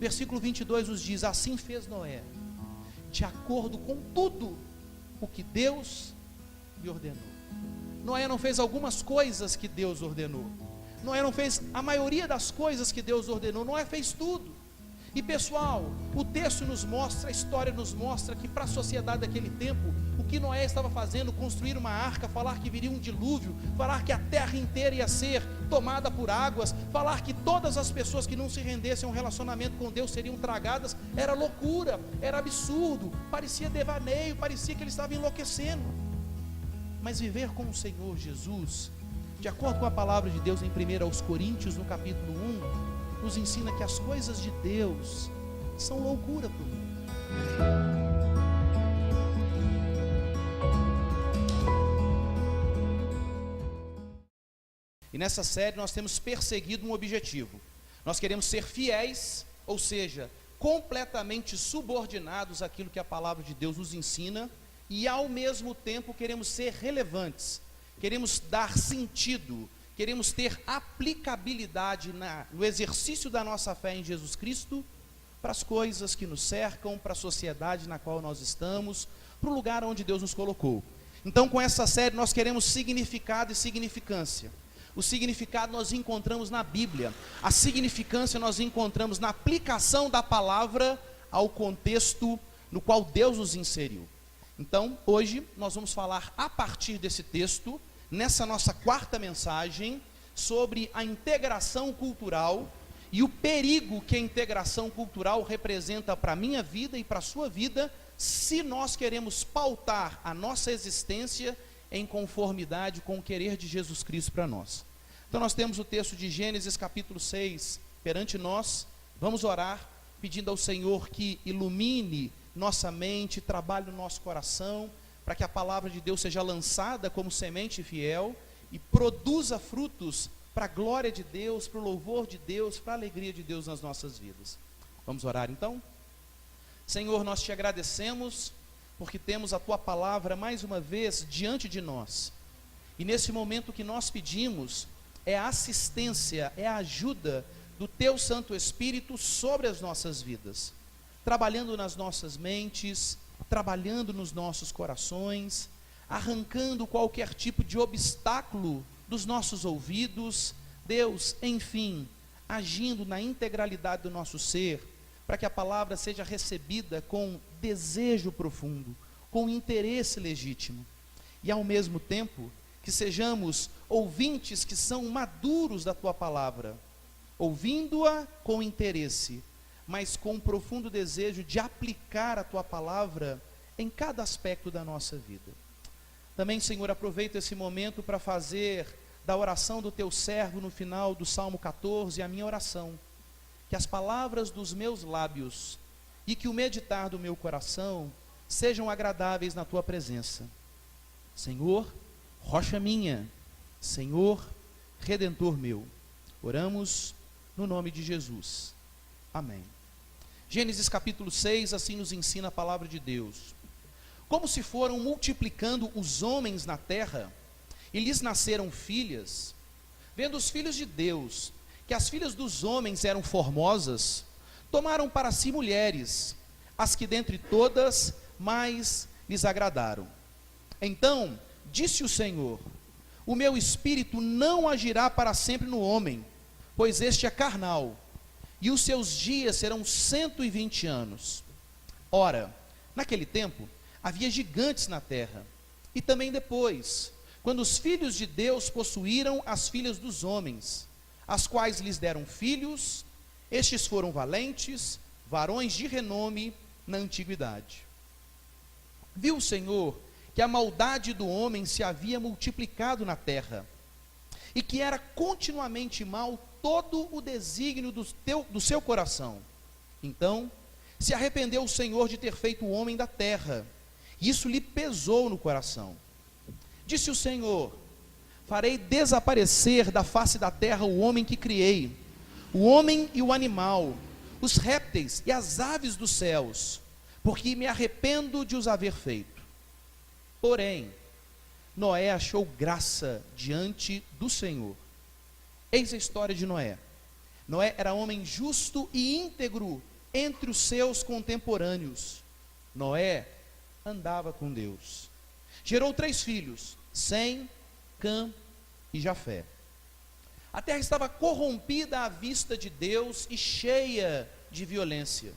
Versículo 22 nos diz: assim fez Noé, de acordo com tudo o que Deus lhe ordenou. Noé não fez algumas coisas que Deus ordenou. Noé não fez a maioria das coisas que Deus ordenou. Noé fez tudo. E pessoal, o texto nos mostra, a história nos mostra que para a sociedade daquele tempo, o que Noé estava fazendo, construir uma arca, falar que viria um dilúvio, falar que a terra inteira ia ser tomada por águas, falar que todas as pessoas que não se rendessem a um relacionamento com Deus seriam tragadas, era loucura, era absurdo, parecia devaneio, parecia que ele estava enlouquecendo. Mas viver com o Senhor Jesus, de acordo com a palavra de Deus em 1 Coríntios, no capítulo 1, nos ensina que as coisas de Deus são loucura para o mundo. E nessa série nós temos perseguido um objetivo. Nós queremos ser fiéis, ou seja, completamente subordinados àquilo que a palavra de Deus nos ensina, e ao mesmo tempo queremos ser relevantes, queremos dar sentido, queremos ter aplicabilidade no exercício da nossa fé em Jesus Cristo, para as coisas que nos cercam, para a sociedade na qual nós estamos, para o lugar onde Deus nos colocou. Então, com essa série nós queremos significado e significância. O significado nós encontramos na Bíblia, a significância nós encontramos na aplicação da palavra ao contexto no qual Deus nos inseriu. Então, hoje nós vamos falar a partir desse texto, nessa nossa quarta mensagem, sobre a integração cultural e o perigo que a integração cultural representa para a minha vida e para a sua vida, se nós queremos pautar a nossa existência em conformidade com o querer de Jesus Cristo para nós. Então nós temos o texto de Gênesis capítulo 6 perante nós. Vamos orar pedindo ao Senhor que ilumine nossa mente, trabalhe no nosso coração, para que a palavra de Deus seja lançada como semente fiel e produza frutos para a glória de Deus, para o louvor de Deus, para a alegria de Deus nas nossas vidas. Vamos orar então? Senhor, nós te agradecemos porque temos a tua palavra mais uma vez diante de nós, e nesse momento o que nós pedimos é a assistência, é a ajuda do teu Santo Espírito sobre as nossas vidas, trabalhando nas nossas mentes, trabalhando nos nossos corações, arrancando qualquer tipo de obstáculo dos nossos ouvidos, Deus, enfim, agindo na integralidade do nosso ser, para que a palavra seja recebida com desejo profundo, com interesse legítimo, e ao mesmo tempo, que sejamos ouvintes que são maduros da tua palavra, ouvindo-a com interesse, mas com um profundo desejo de aplicar a tua palavra em cada aspecto da nossa vida. Também, Senhor, aproveito esse momento para fazer da oração do teu servo no final do Salmo 14 a minha oração, que as palavras dos meus lábios e que o meditar do meu coração sejam agradáveis na tua presença. Senhor, rocha minha, Senhor, Redentor meu. Oramos no nome de Jesus. Amém. Gênesis capítulo 6, assim nos ensina a palavra de Deus. Como se foram multiplicando os homens na terra, e lhes nasceram filhas, vendo os filhos de Deus, que as filhas dos homens eram formosas, tomaram para si mulheres, as que dentre todas mais lhes agradaram. Então disse o Senhor: o meu espírito não agirá para sempre no homem, pois este é carnal, e os seus dias serão 120 anos. Ora, naquele tempo, havia gigantes na terra, e também depois, quando os filhos de Deus possuíram as filhas dos homens, as quais lhes deram filhos, estes foram valentes, varões de renome na antiguidade. Viu o Senhor que a maldade do homem se havia multiplicado na terra, e que era continuamente mal todo o desígnio do seu coração. Então se arrependeu o Senhor de ter feito o homem da terra, e isso lhe pesou no coração. Disse o Senhor: farei desaparecer da face da terra o homem que criei, o homem e o animal, os répteis e as aves dos céus, porque me arrependo de os haver feito. Porém, Noé achou graça diante do Senhor. Eis a história de Noé. Noé era homem justo e íntegro entre os seus contemporâneos. Noé andava com Deus. Gerou 3 filhos, Sem, Cã e Jafé. A terra estava corrompida à vista de Deus e cheia de violência.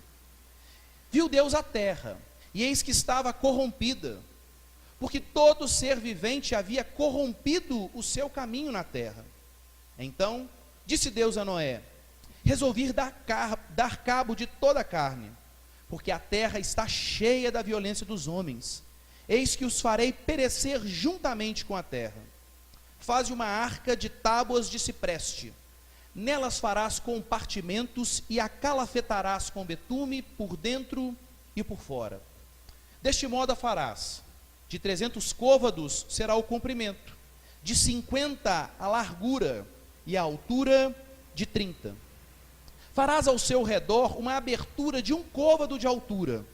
Viu Deus a terra, e eis que estava corrompida, porque todo ser vivente havia corrompido o seu caminho na terra. Então disse Deus a Noé: resolvi dar cabo de toda a carne, porque a terra está cheia da violência dos homens. Eis que os farei perecer juntamente com a terra. Faze uma arca de tábuas de cipreste. Nelas farás compartimentos e a calafetarás com betume por dentro e por fora. Deste modo a farás. De 300 côvados será o comprimento, de 50 a largura e a altura de 30. Farás ao seu redor uma abertura de 1 côvado de altura.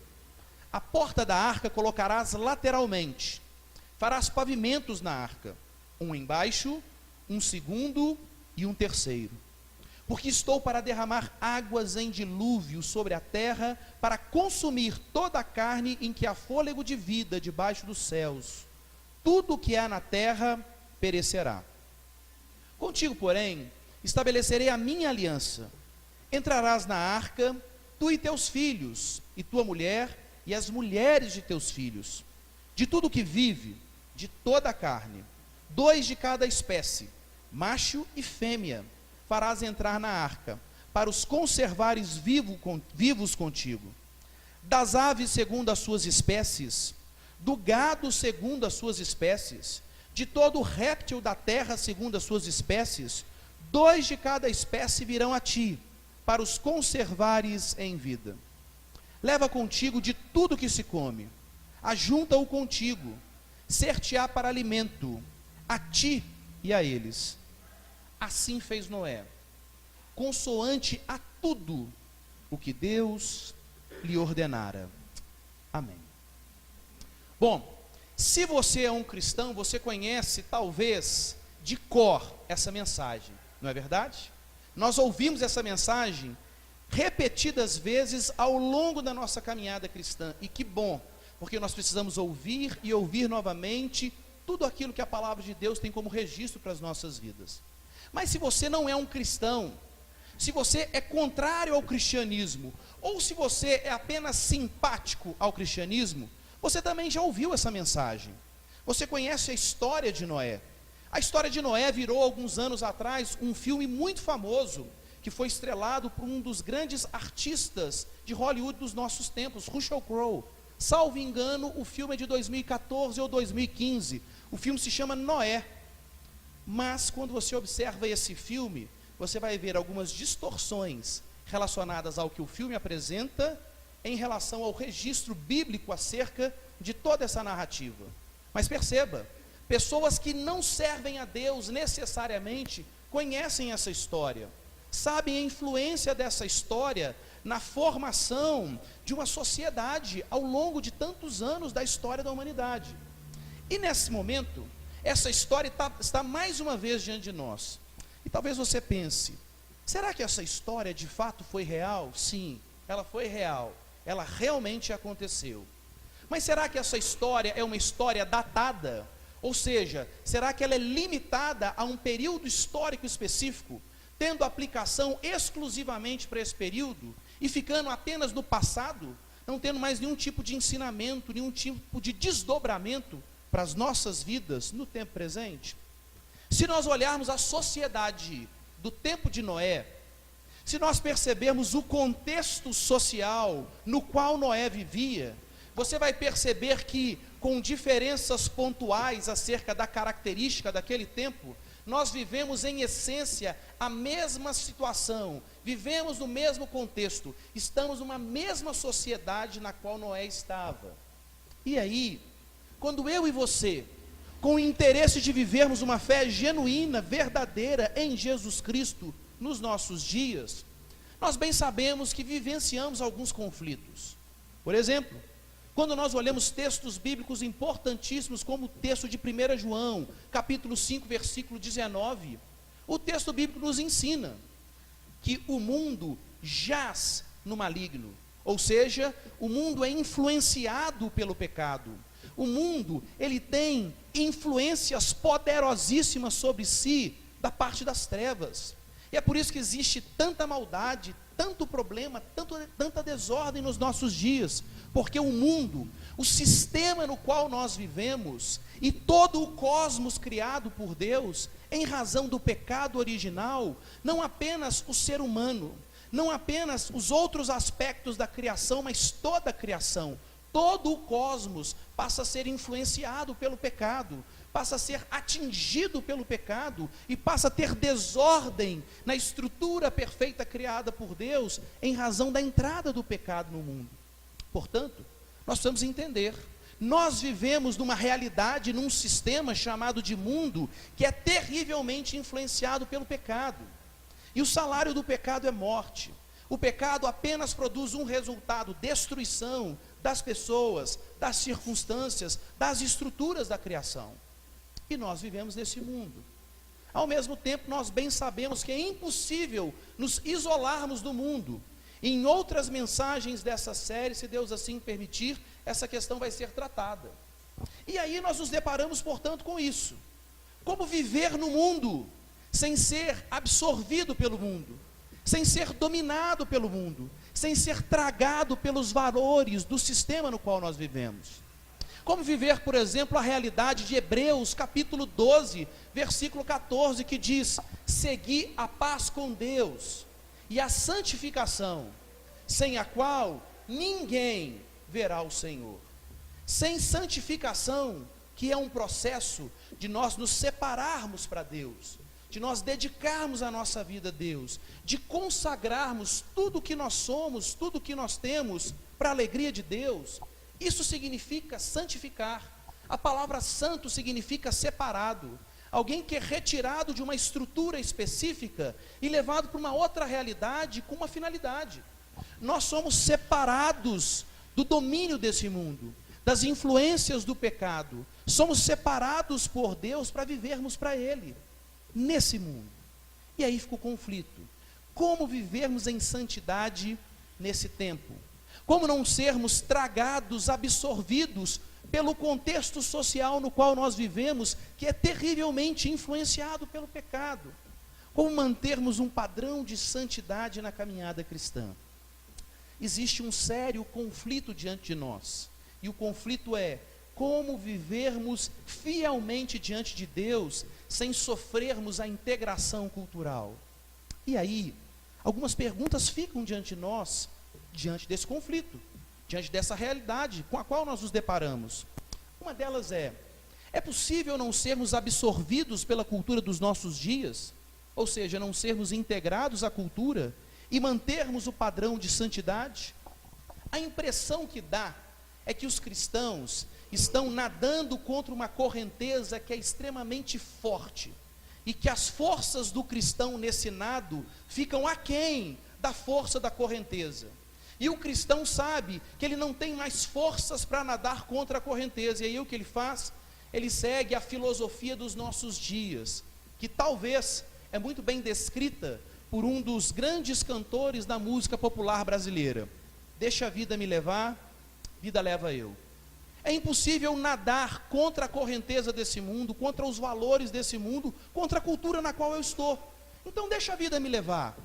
A porta da arca colocarás lateralmente. Farás pavimentos na arca, um embaixo, um segundo e um terceiro. Porque estou para derramar águas em dilúvio sobre a terra, para consumir toda a carne em que há fôlego de vida debaixo dos céus. Tudo o que há na terra perecerá. Contigo, porém, estabelecerei a minha aliança. Entrarás na arca, tu e teus filhos, e tua mulher, e as mulheres de teus filhos. De tudo que vive, de toda a carne, 2 de cada espécie, macho e fêmea, farás entrar na arca, para os conservares vivos contigo. Das aves segundo as suas espécies, do gado segundo as suas espécies, de todo réptil da terra segundo as suas espécies, 2 de cada espécie virão a ti, para os conservares em vida. Leva contigo de tudo que se come, ajunta-o contigo, ser-te-á para alimento, a ti e a eles. Assim fez Noé, consoante a tudo o que Deus lhe ordenara. Amém. Bom, se você é um cristão, você conhece talvez de cor essa mensagem, não é verdade? Nós ouvimos essa mensagem repetidas vezes ao longo da nossa caminhada cristã, e que bom, porque nós precisamos ouvir e ouvir novamente tudo aquilo que a palavra de Deus tem como registro para as nossas vidas. Mas se você não é um cristão, se você é contrário ao cristianismo, ou se você é apenas simpático ao cristianismo, você também já ouviu essa mensagem. Você conhece a história de Noé. A história de Noé virou, alguns anos atrás, um filme muito famoso, que foi estrelado por um dos grandes artistas de Hollywood dos nossos tempos, Russell Crowe. Salvo engano, o filme é de 2014 ou 2015. O filme se chama Noé. Mas quando você observa esse filme, você vai ver algumas distorções relacionadas ao que o filme apresenta em relação ao registro bíblico acerca de toda essa narrativa. Mas perceba, pessoas que não servem a Deus necessariamente conhecem essa história, sabem a influência dessa história na formação de uma sociedade ao longo de tantos anos da história da humanidade. E nesse momento, essa história está mais uma vez diante de nós. E talvez você pense, será que essa história de fato foi real? Sim, ela foi real, ela realmente aconteceu. Mas será que essa história é uma história datada? Ou seja, será que ela é limitada a um período histórico específico, tendo aplicação exclusivamente para esse período, e ficando apenas no passado, não tendo mais nenhum tipo de ensinamento, nenhum tipo de desdobramento para as nossas vidas no tempo presente? Se nós olharmos a sociedade do tempo de Noé, se nós percebermos o contexto social no qual Noé vivia, você vai perceber que, com diferenças pontuais acerca da característica daquele tempo, nós vivemos em essência a mesma situação, vivemos no mesmo contexto, estamos numa mesma sociedade na qual Noé estava. E aí, quando eu e você, com o interesse de vivermos uma fé genuína, verdadeira em Jesus Cristo nos nossos dias, nós bem sabemos que vivenciamos alguns conflitos. Por exemplo, quando nós olhamos textos bíblicos importantíssimos, como o texto de 1 João, capítulo 5, versículo 19, o texto bíblico nos ensina que o mundo jaz no maligno. Ou seja, o mundo é influenciado pelo pecado. O mundo, ele tem influências poderosíssimas sobre si, da parte das trevas. E é por isso que existe tanta maldade, tanto problema, tanta desordem nos nossos dias, porque o mundo, o sistema no qual nós vivemos, e todo o cosmos criado por Deus, em razão do pecado original, não apenas o ser humano, não apenas os outros aspectos da criação, mas toda a criação, todo o cosmos passa a ser influenciado pelo pecado, passa a ser atingido pelo pecado e passa a ter desordem na estrutura perfeita criada por Deus em razão da entrada do pecado no mundo. Portanto, nós precisamos entender, nós vivemos numa realidade, num sistema chamado de mundo, que é terrivelmente influenciado pelo pecado. E o salário do pecado é morte. O pecado apenas produz um resultado: destruição das pessoas, das circunstâncias, das estruturas da criação. E nós vivemos nesse mundo. Ao mesmo tempo, nós bem sabemos que é impossível nos isolarmos do mundo. Em outras mensagens dessa série, se Deus assim permitir, essa questão vai ser tratada. E aí nós nos deparamos, portanto, com isso. Como viver no mundo sem ser absorvido pelo mundo, sem ser dominado pelo mundo, sem ser tragado pelos valores do sistema no qual nós vivemos. Como viver, por exemplo, a realidade de Hebreus, capítulo 12, versículo 14, que diz: segui a paz com Deus e a santificação, sem a qual ninguém verá o Senhor. Sem santificação, que é um processo de nós nos separarmos para Deus, de nós dedicarmos a nossa vida a Deus, de consagrarmos tudo o que nós somos, tudo o que nós temos para a alegria de Deus. Isso significa santificar. A palavra santo significa separado. Alguém que é retirado de uma estrutura específica e levado para uma outra realidade com uma finalidade. Nós somos separados do domínio desse mundo, das influências do pecado. Somos separados por Deus para vivermos para Ele, nesse mundo. E aí fica o conflito. Como vivermos em santidade nesse tempo? Como não sermos tragados, absorvidos pelo contexto social no qual nós vivemos, que é terrivelmente influenciado pelo pecado? Como mantermos um padrão de santidade na caminhada cristã? Existe um sério conflito diante de nós, e o conflito é: como vivermos fielmente diante de Deus, sem sofrermos a integração cultural? E aí, algumas perguntas ficam diante de nós, diante desse conflito, diante dessa realidade com a qual nós nos deparamos. Uma delas é possível não sermos absorvidos pela cultura dos nossos dias? Ou seja, não sermos integrados à cultura e mantermos o padrão de santidade? A impressão que dá é que os cristãos estão nadando contra uma correnteza que é extremamente forte, e que as forças do cristão nesse nado ficam aquém da força da correnteza. E o cristão sabe que ele não tem mais forças para nadar contra a correnteza. E aí o que ele faz? Ele segue a filosofia dos nossos dias, que talvez é muito bem descrita por um dos grandes cantores da música popular brasileira: deixa a vida me levar, vida leva eu. É impossível nadar contra a correnteza desse mundo, contra os valores desse mundo, contra a cultura na qual eu estou. Então deixa a vida me levar.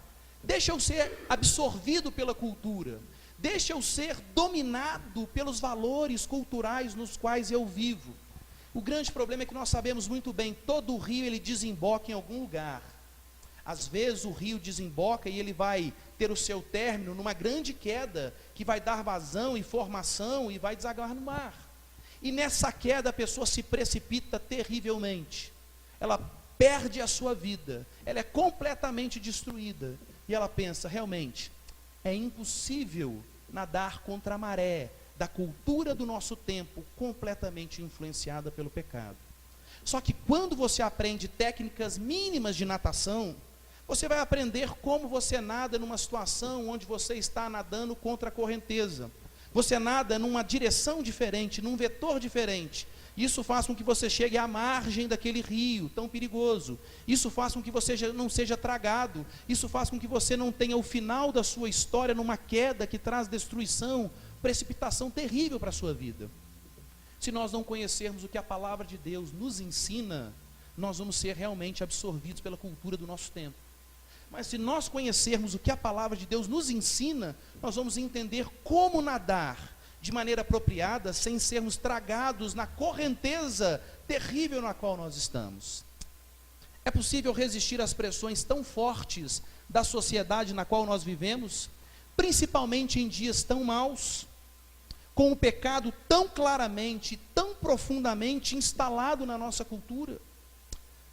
Deixa eu ser absorvido pela cultura, deixa eu ser dominado pelos valores culturais nos quais eu vivo. O grande problema é que nós sabemos muito bem, todo o rio ele desemboca em algum lugar. Às vezes o rio desemboca e ele vai ter o seu término numa grande queda, que vai dar vazão e formação e vai desaguar no mar. E nessa queda a pessoa se precipita terrivelmente, ela perde a sua vida, ela é completamente destruída. E ela pensa: realmente, é impossível nadar contra a maré da cultura do nosso tempo, completamente influenciada pelo pecado. Só que quando você aprende técnicas mínimas de natação, você vai aprender como você nada numa situação onde você está nadando contra a correnteza. Você nada numa direção diferente, num vetor diferente. Isso faz com que você chegue à margem daquele rio tão perigoso. Isso faz com que você não seja tragado. Isso faz com que você não tenha o final da sua história numa queda que traz destruição, precipitação terrível para a sua vida. Se nós não conhecermos o que a palavra de Deus nos ensina, nós vamos ser realmente absorvidos pela cultura do nosso tempo. Mas se nós conhecermos o que a palavra de Deus nos ensina, nós vamos entender como nadar de maneira apropriada, sem sermos tragados na correnteza terrível na qual nós estamos. É possível resistir às pressões tão fortes da sociedade na qual nós vivemos, principalmente em dias tão maus, com o pecado tão claramente, tão profundamente instalado na nossa cultura?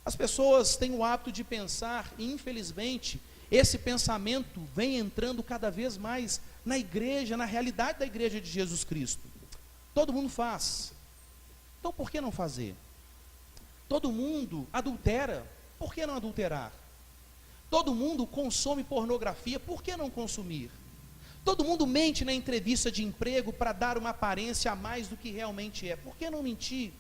As pessoas têm o hábito de pensar, e infelizmente, esse pensamento vem entrando cada vez mais na igreja, na realidade da igreja de Jesus Cristo. Todo mundo faz, então por que não fazer? Todo mundo adultera, por que não adulterar? Todo mundo consome pornografia, por que não consumir? Todo mundo mente na entrevista de emprego para dar uma aparência a mais do que realmente é, por que não mentir?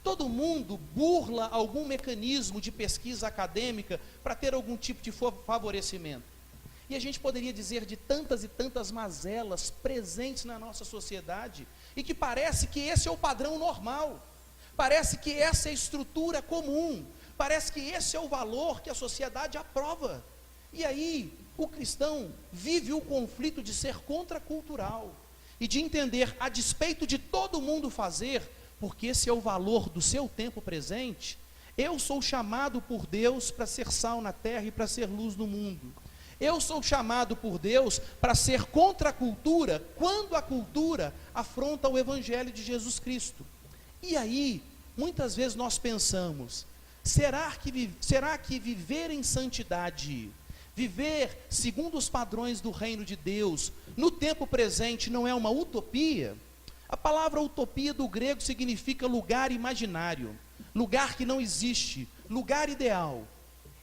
Todo mundo burla algum mecanismo de pesquisa acadêmica para ter algum tipo de favorecimento. E a gente poderia dizer de tantas e tantas mazelas presentes na nossa sociedade, e que parece que esse é o padrão normal, parece que essa é a estrutura comum, parece que esse é o valor que a sociedade aprova. E aí, o cristão vive o conflito de ser contracultural, e de entender, a despeito de todo mundo fazer, porque esse é o valor do seu tempo presente, eu sou chamado por Deus para ser sal na terra e para ser luz no mundo. Eu sou chamado por Deus para ser contra a cultura, quando a cultura afronta o Evangelho de Jesus Cristo. E aí, muitas vezes nós pensamos, será que viver em santidade, viver segundo os padrões do reino de Deus, no tempo presente, não é uma utopia? A palavra utopia do grego significa lugar imaginário, lugar que não existe, lugar ideal.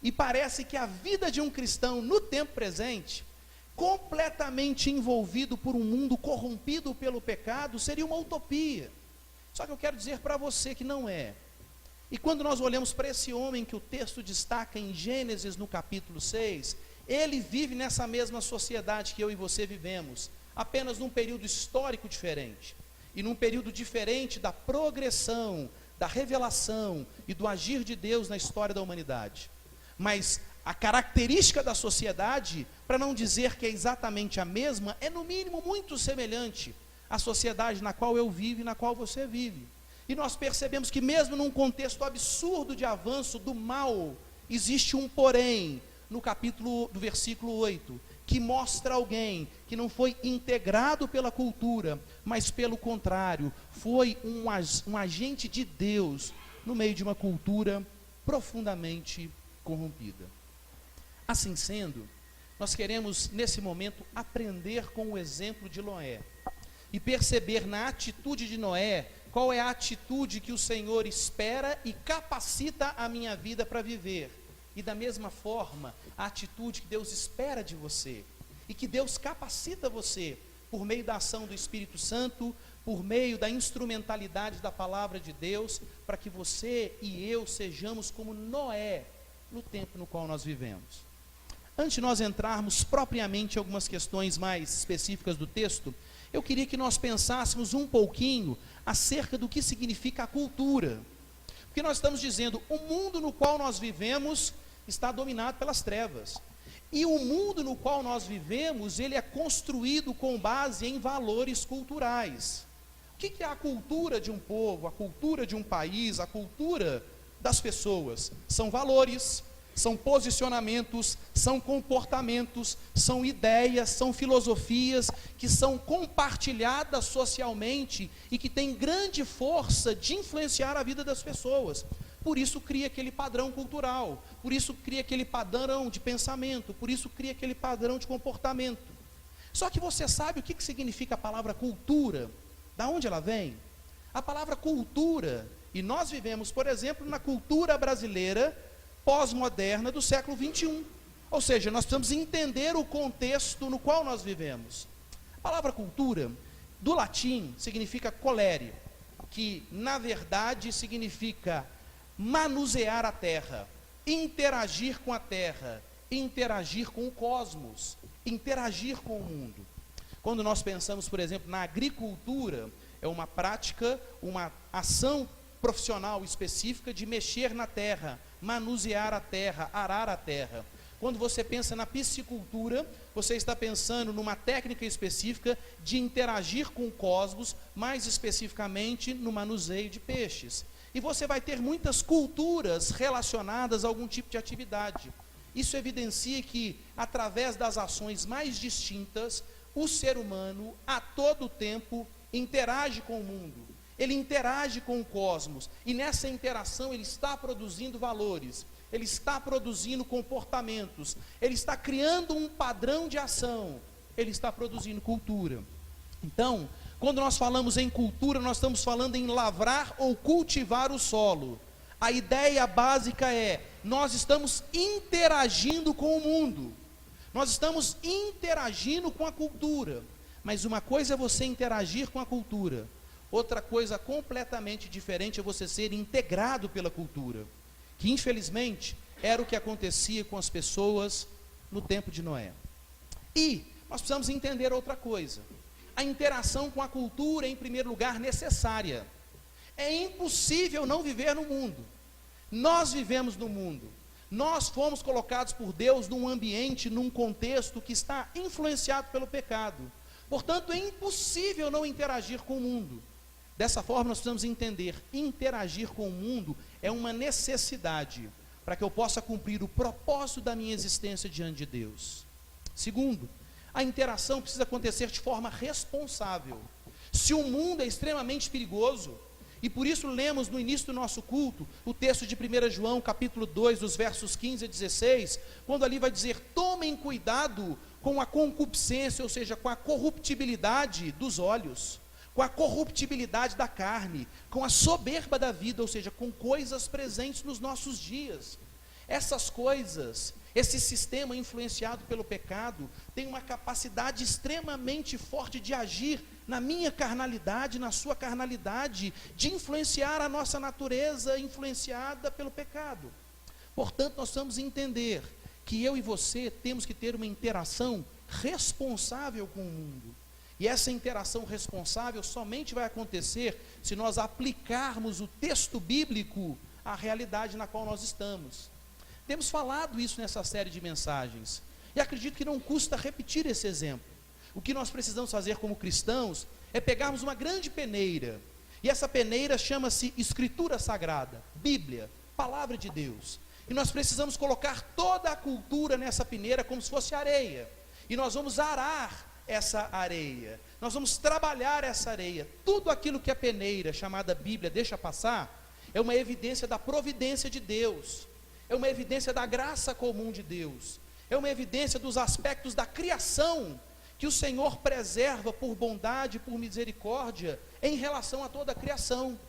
E parece que a vida de um cristão no tempo presente, completamente envolvido por um mundo corrompido pelo pecado, seria uma utopia. Só que eu quero dizer para você que não é. E quando nós olhamos para esse homem que o texto destaca em Gênesis no capítulo 6, ele vive nessa mesma sociedade que eu e você vivemos, apenas num período histórico diferente. E num período diferente da progressão, da revelação e do agir de Deus na história da humanidade. Mas a característica da sociedade, para não dizer que é exatamente a mesma, é no mínimo muito semelhante à sociedade na qual eu vivo e na qual você vive. E nós percebemos que mesmo num contexto absurdo de avanço do mal, existe um porém, no versículo 8, que mostra alguém que não foi integrado pela cultura, mas pelo contrário, foi um agente de Deus no meio de uma cultura profundamente corrompida. Assim sendo, nós queremos nesse momento aprender com o exemplo de Noé e perceber na atitude de Noé qual é a atitude que o Senhor espera e capacita a minha vida para viver, e da mesma forma a atitude que Deus espera de você e que Deus capacita você por meio da ação do Espírito Santo, por meio da instrumentalidade da palavra de Deus, para que você e eu sejamos como Noé no tempo no qual nós vivemos. Antes de nós entrarmos propriamente em algumas questões mais específicas do texto, eu queria que nós pensássemos um pouquinho acerca do que significa a cultura. Porque nós estamos dizendo, o mundo no qual nós vivemos está dominado pelas trevas. E o mundo no qual nós vivemos, ele é construído com base em valores culturais. O que é a cultura de um povo, a cultura de um país, a cultura das pessoas? São valores, são posicionamentos, são comportamentos, são ideias, são filosofias que são compartilhadas socialmente e que têm grande força de influenciar a vida das pessoas. Por isso cria aquele padrão cultural, por isso cria aquele padrão de pensamento, por isso cria aquele padrão de comportamento. Só que você sabe o que significa a palavra cultura? Da onde ela vem? A palavra cultura, e nós vivemos, por exemplo, na cultura brasileira pós-moderna do século 21. Ou seja, nós precisamos entender o contexto no qual nós vivemos. A palavra cultura, do latim, significa colere. que na verdade significa manusear a terra, interagir com a terra, interagir com o cosmos, interagir com o mundo. Quando nós pensamos, por exemplo, na agricultura, é uma prática, uma ação profissional específica de mexer na terra, manusear a terra, arar a terra. Quando você pensa na piscicultura, você está pensando numa técnica específica de interagir com o cosmos, mais especificamente no manuseio de peixes. E você vai ter muitas culturas relacionadas a algum tipo de atividade. Isso evidencia que, através das ações mais distintas, o ser humano, a todo tempo, interage com o mundo. Ele interage com o cosmos. E nessa interação ele está produzindo valores. Ele está produzindo comportamentos. Ele está criando um padrão de ação. Ele está produzindo cultura. Então, quando nós falamos em cultura, nós estamos falando em lavrar ou cultivar o solo. A ideia básica é, nós estamos interagindo com o mundo. Nós estamos interagindo com a cultura. Mas uma coisa é você interagir com a cultura. Outra coisa completamente diferente é você ser integrado pela cultura. Que infelizmente era o que acontecia com as pessoas no tempo de Noé. E nós precisamos entender outra coisa. A interação com a cultura é, em primeiro lugar, necessária. É impossível não viver no mundo. Nós vivemos no mundo. Nós fomos colocados por Deus num ambiente, num contexto que está influenciado pelo pecado. Portanto, é impossível não interagir com o mundo. Dessa forma, nós precisamos entender, interagir com o mundo é uma necessidade para que eu possa cumprir o propósito da minha existência diante de Deus. Segundo, a interação precisa acontecer de forma responsável. Se o mundo é extremamente perigoso, e por isso lemos no início do nosso culto, o texto de 1 João, capítulo 2, dos versos 15 a 16, quando ali vai dizer, tomem cuidado com a concupiscência, ou seja, com a corruptibilidade dos olhos, com a corruptibilidade da carne, com a soberba da vida, ou seja, com coisas presentes nos nossos dias. Essas coisas, esse sistema influenciado pelo pecado, tem uma capacidade extremamente forte de agir na minha carnalidade, na sua carnalidade, de influenciar a nossa natureza influenciada pelo pecado. Portanto, nós precisamos entender que eu e você temos que ter uma interação responsável com o mundo. E essa interação responsável somente vai acontecer se nós aplicarmos o texto bíblico à realidade na qual nós estamos. Temos falado isso nessa série de mensagens, e acredito que não custa repetir esse exemplo. O que nós precisamos fazer como cristãos é pegarmos uma grande peneira, e essa peneira chama-se Escritura Sagrada, Bíblia, Palavra de Deus. E nós precisamos colocar toda a cultura nessa peneira como se fosse areia, e nós vamos arar essa areia, nós vamos trabalhar essa areia. Tudo aquilo que a peneira, chamada Bíblia, deixa passar, é uma evidência da providência de Deus, é uma evidência da graça comum de Deus, é uma evidência dos aspectos da criação, que o Senhor preserva por bondade, por misericórdia, em relação a toda a criação.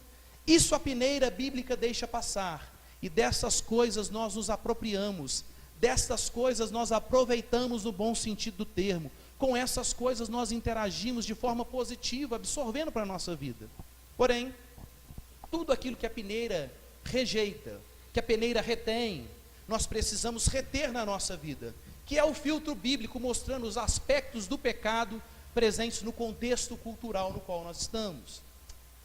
Isso a peneira bíblica deixa passar, e dessas coisas nós nos apropriamos, dessas coisas nós aproveitamos no bom sentido do termo, com essas coisas nós interagimos de forma positiva, absorvendo para a nossa vida. Porém, tudo aquilo que a peneira rejeita, que a peneira retém, nós precisamos reter na nossa vida, que é o filtro bíblico mostrando os aspectos do pecado presentes no contexto cultural no qual nós estamos.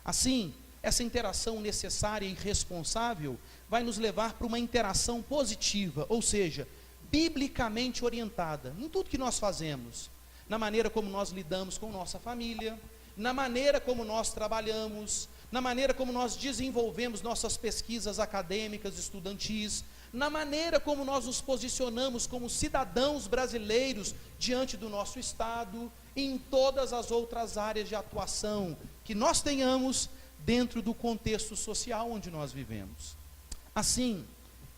Assim, essa interação necessária e responsável vai nos levar para uma interação positiva, ou seja, biblicamente orientada, em tudo que nós fazemos, na maneira como nós lidamos com nossa família, na maneira como nós trabalhamos, na maneira como nós desenvolvemos nossas pesquisas acadêmicas, estudantis, na maneira como nós nos posicionamos como cidadãos brasileiros diante do nosso Estado, e em todas as outras áreas de atuação que nós tenhamos dentro do contexto social onde nós vivemos. Assim,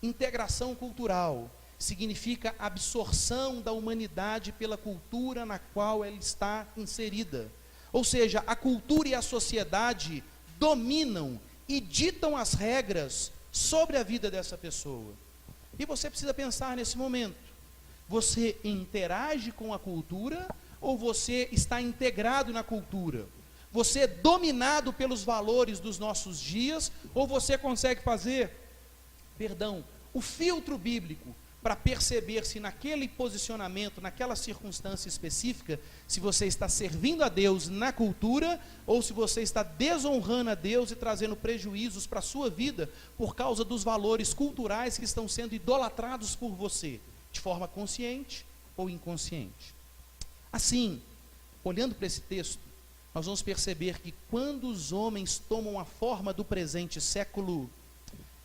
integração cultural significa absorção da humanidade pela cultura na qual ela está inserida. Ou seja, a cultura e a sociedade dominam e ditam as regras sobre a vida dessa pessoa. E você precisa pensar nesse momento, você interage com a cultura ou você está integrado na cultura? Você é dominado pelos valores dos nossos dias, ou você consegue fazer, o filtro bíblico para perceber se naquele posicionamento, naquela circunstância específica, se você está servindo a Deus na cultura, ou se você está desonrando a Deus e trazendo prejuízos para a sua vida, por causa dos valores culturais que estão sendo idolatrados por você, de forma consciente ou inconsciente. Assim, olhando para esse texto, nós vamos perceber que quando os homens tomam a forma do presente século,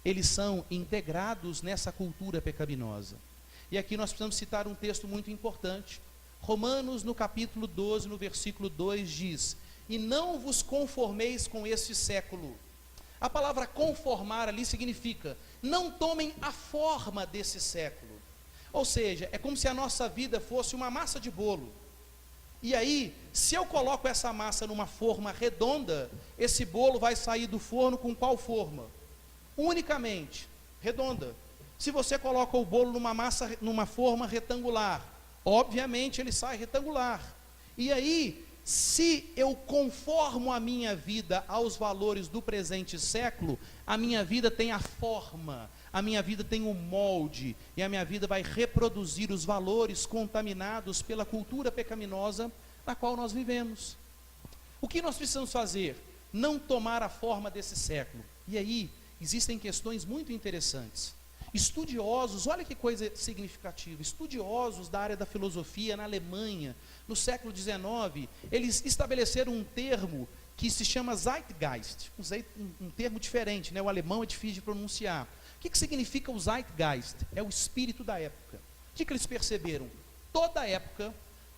eles são integrados nessa cultura pecaminosa. E aqui nós precisamos citar um texto muito importante. Romanos, no capítulo 12, no versículo 2, diz: e não vos conformeis com este século. A palavra conformar ali significa, não tomem a forma desse século. Ou seja, é como se a nossa vida fosse uma massa de bolo. E aí, se eu coloco essa massa numa forma redonda, esse bolo vai sair do forno com qual forma? Unicamente redonda. Se você coloca o bolo numa forma retangular, obviamente ele sai retangular. E aí, se eu conformo a minha vida aos valores do presente século, a minha vida tem a forma, a minha vida tem o molde, e a minha vida vai reproduzir os valores contaminados pela cultura pecaminosa na qual nós vivemos. O que nós precisamos fazer? Não tomar a forma desse século. E aí, existem questões muito interessantes. Estudiosos, olha que coisa significativa, estudiosos da área da filosofia na Alemanha, no século XIX, eles estabeleceram um termo que se chama Zeitgeist, um termo diferente, né? O alemão é difícil de pronunciar. O que significa o Zeitgeist? É o espírito da época. O que eles perceberam? Toda época,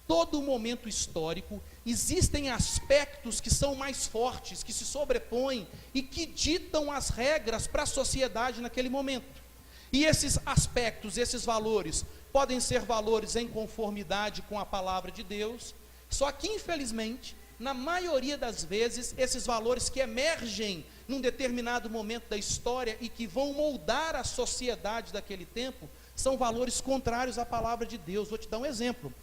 todo momento histórico, existem aspectos que são mais fortes, que se sobrepõem e que ditam as regras para a sociedade naquele momento. E esses aspectos, esses valores, podem ser valores em conformidade com a palavra de Deus, só que infelizmente, na maioria das vezes, esses valores que emergem num determinado momento da história e que vão moldar a sociedade daquele tempo, são valores contrários à palavra de Deus. Vou te dar um exemplo.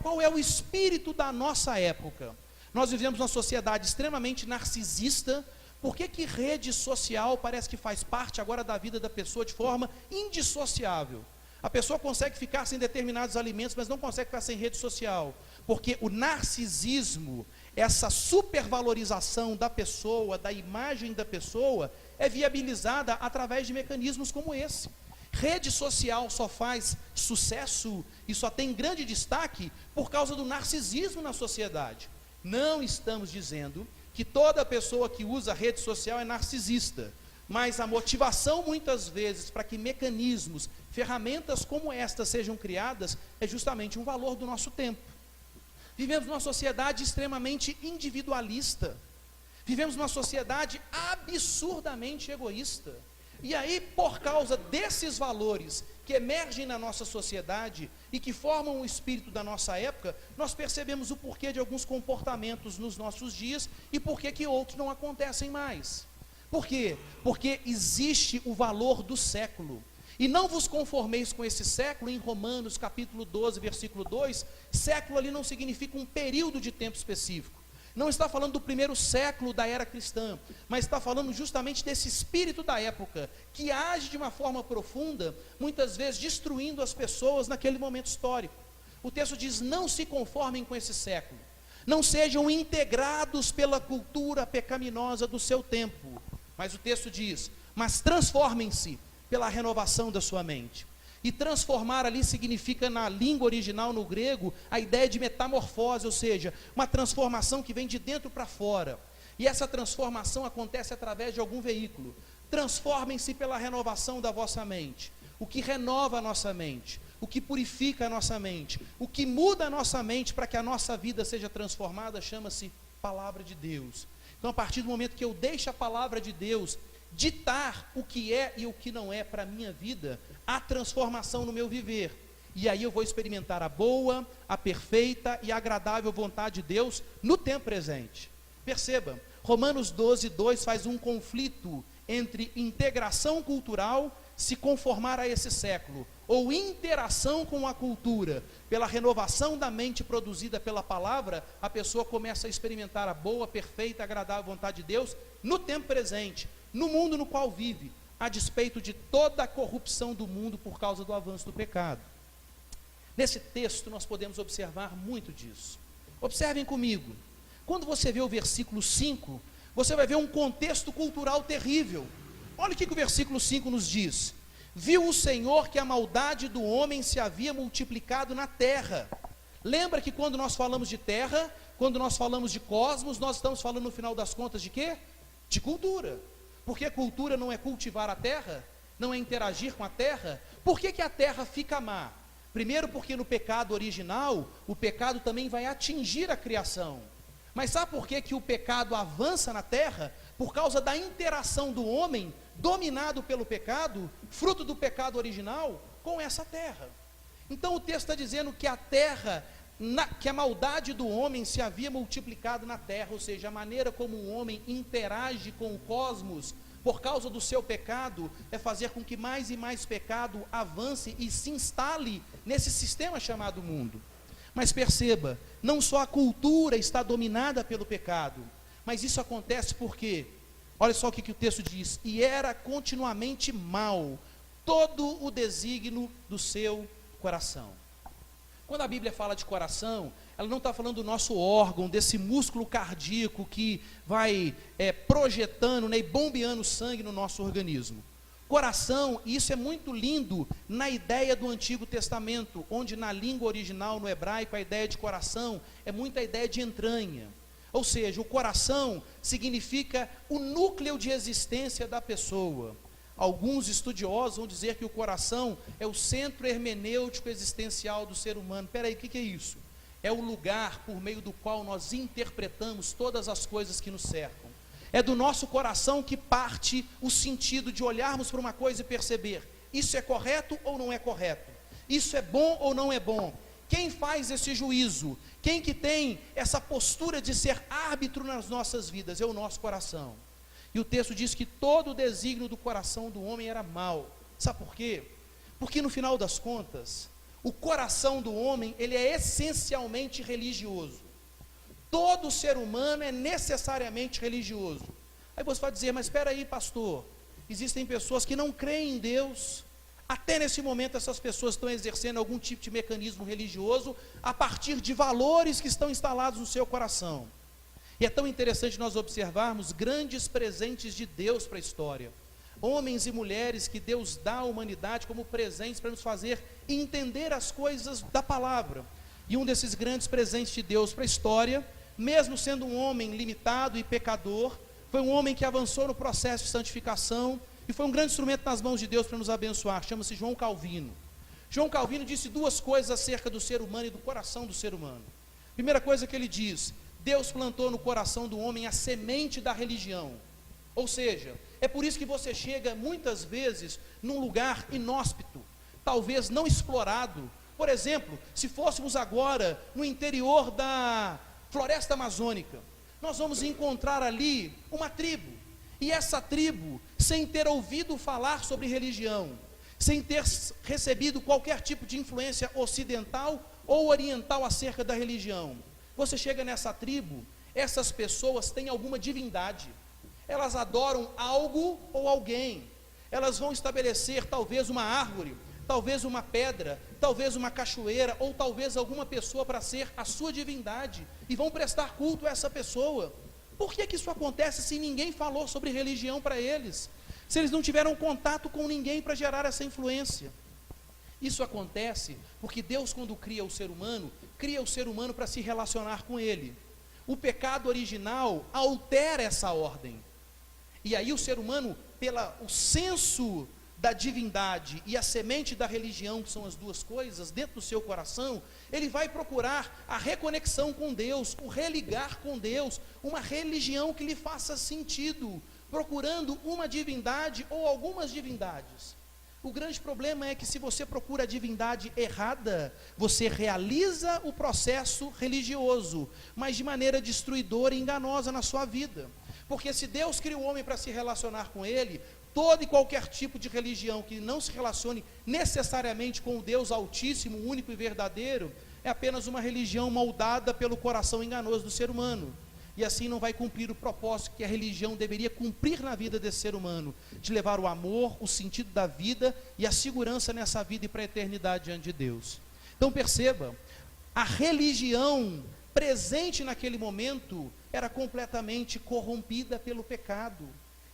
Qual é o espírito da nossa época? Nós vivemos uma sociedade extremamente narcisista. Por que rede social parece que faz parte agora da vida da pessoa de forma indissociável? A pessoa consegue ficar sem determinados alimentos, mas não consegue ficar sem rede social. Porque o narcisismo, essa supervalorização da pessoa, da imagem da pessoa, é viabilizada através de mecanismos como esse. Rede social só faz sucesso e só tem grande destaque por causa do narcisismo na sociedade. Não estamos dizendo que toda pessoa que usa rede social é narcisista, mas a motivação muitas vezes para que mecanismos, ferramentas como esta sejam criadas, é justamente um valor do nosso tempo. Vivemos numa sociedade extremamente individualista, vivemos numa sociedade absurdamente egoísta. E aí, por causa desses valores que emergem na nossa sociedade e que formam o espírito da nossa época, nós percebemos o porquê de alguns comportamentos nos nossos dias e porquê que outros não acontecem mais. Por quê? Porque existe o valor do século. E não vos conformeis com esse século, em Romanos capítulo 12, versículo 2, século ali não significa um período de tempo específico. Não está falando do primeiro século da era cristã, mas está falando justamente desse espírito da época, que age de uma forma profunda, muitas vezes destruindo as pessoas naquele momento histórico. O texto diz: não se conformem com esse século, não sejam integrados pela cultura pecaminosa do seu tempo. Mas o texto diz: mas transformem-se pela renovação da sua mente. E transformar ali significa, na língua original, no grego, a ideia de metamorfose, ou seja, uma transformação que vem de dentro para fora. E essa transformação acontece através de algum veículo. Transformem-se pela renovação da vossa mente. O que renova a nossa mente, o que purifica a nossa mente, o que muda a nossa mente para que a nossa vida seja transformada, chama-se palavra de Deus. Então, a partir do momento que eu deixo a palavra de Deus ditar o que é e o que não é para a minha vida, há transformação no meu viver, e aí eu vou experimentar a boa, a perfeita e agradável vontade de Deus no tempo presente. Perceba, Romanos 12, 2 faz um conflito entre integração cultural, se conformar a esse século, ou interação com a cultura, pela renovação da mente produzida pela palavra, a pessoa começa a experimentar a boa, perfeita, agradável vontade de Deus no tempo presente, no mundo no qual vive, a despeito de toda a corrupção do mundo por causa do avanço do pecado. Nesse texto nós podemos observar muito disso. Observem comigo, quando você vê o versículo 5, você vai ver um contexto cultural terrível. Olha o que o versículo 5 nos diz: viu o Senhor que a maldade do homem se havia multiplicado na terra. Lembra que quando nós falamos de terra, quando nós falamos de cosmos, nós estamos falando no final das contas de quê? De cultura. Porque cultura não é cultivar a terra, não é interagir com a terra. Por que a terra fica má? Primeiro porque no pecado original, o pecado também vai atingir a criação. Mas sabe por que o pecado avança na terra? Por causa da interação do homem, dominado pelo pecado, fruto do pecado original, com essa terra. Então o texto está dizendo que a terra, que a maldade do homem se havia multiplicado na terra, ou seja, a maneira como o homem interage com o cosmos, por causa do seu pecado, é fazer com que mais e mais pecado avance e se instale nesse sistema chamado mundo. Mas perceba, não só a cultura está dominada pelo pecado, mas isso acontece porque, olha só o que o texto diz: e era continuamente mal todo o desígnio do seu coração. Quando a Bíblia fala de coração, ela não está falando do nosso órgão, desse músculo cardíaco que vai projetando, e bombeando sangue no nosso organismo. Coração, e isso é muito lindo na ideia do Antigo Testamento, onde na língua original, no hebraico, a ideia de coração é muito a ideia de entranha. Ou seja, o coração significa o núcleo de existência da pessoa. Alguns estudiosos vão dizer que o coração é o centro hermenêutico existencial do ser humano. Espera aí, o que é isso? É o lugar por meio do qual nós interpretamos todas as coisas que nos cercam. É do nosso coração que parte o sentido de olharmos para uma coisa e perceber: isso é correto ou não é correto? Isso é bom ou não é bom? Quem faz esse juízo? Quem que tem essa postura de ser árbitro nas nossas vidas? É o nosso coração. E o texto diz que todo o desígnio do coração do homem era mau. Sabe por quê? Porque no final das contas, o coração do homem, ele é essencialmente religioso. Todo ser humano é necessariamente religioso. Aí você vai dizer: mas espera aí, pastor, existem pessoas que não creem em Deus. Até nesse momento essas pessoas estão exercendo algum tipo de mecanismo religioso a partir de valores que estão instalados no seu coração. E é tão interessante nós observarmos grandes presentes de Deus para a história. Homens e mulheres que Deus dá à humanidade como presentes para nos fazer entender as coisas da palavra. E um desses grandes presentes de Deus para a história, mesmo sendo um homem limitado e pecador, foi um homem que avançou no processo de santificação e foi um grande instrumento nas mãos de Deus para nos abençoar. Chama-se João Calvino. João Calvino disse duas coisas acerca do ser humano e do coração do ser humano. Primeira coisa que ele diz: Deus plantou no coração do homem a semente da religião. Ou seja, é por isso que você chega muitas vezes num lugar inóspito, talvez não explorado. Por exemplo, se fôssemos agora no interior da floresta amazônica, nós vamos encontrar ali uma tribo. E essa tribo, sem ter ouvido falar sobre religião, sem ter recebido qualquer tipo de influência ocidental ou oriental acerca da religião, você chega nessa tribo, essas pessoas têm alguma divindade, elas adoram algo ou alguém, elas vão estabelecer talvez uma árvore, talvez uma pedra, talvez uma cachoeira, ou talvez alguma pessoa para ser a sua divindade, e vão prestar culto a essa pessoa. Por que isso acontece se ninguém falou sobre religião para eles? Se eles não tiveram contato com ninguém para gerar essa influência? Isso acontece porque Deus, quando cria o ser humano para se relacionar com ele. O pecado original altera essa ordem. E aí o ser humano, o senso da divindade e a semente da religião, que são as duas coisas, dentro do seu coração, ele vai procurar a reconexão com Deus, o religar com Deus, uma religião que lhe faça sentido, procurando uma divindade ou algumas divindades. O grande problema é que se você procura a divindade errada, você realiza o processo religioso, mas de maneira destruidora e enganosa na sua vida. Porque se Deus cria o homem para se relacionar com ele, Todo e qualquer tipo de religião que não se relacione necessariamente com o Deus Altíssimo, único e verdadeiro, é apenas uma religião moldada pelo coração enganoso do ser humano. E assim não vai cumprir o propósito que a religião deveria cumprir na vida desse ser humano, de levar o amor, o sentido da vida e a segurança nessa vida e para a eternidade diante de Deus. Então perceba, a religião presente naquele momento era completamente corrompida pelo pecado.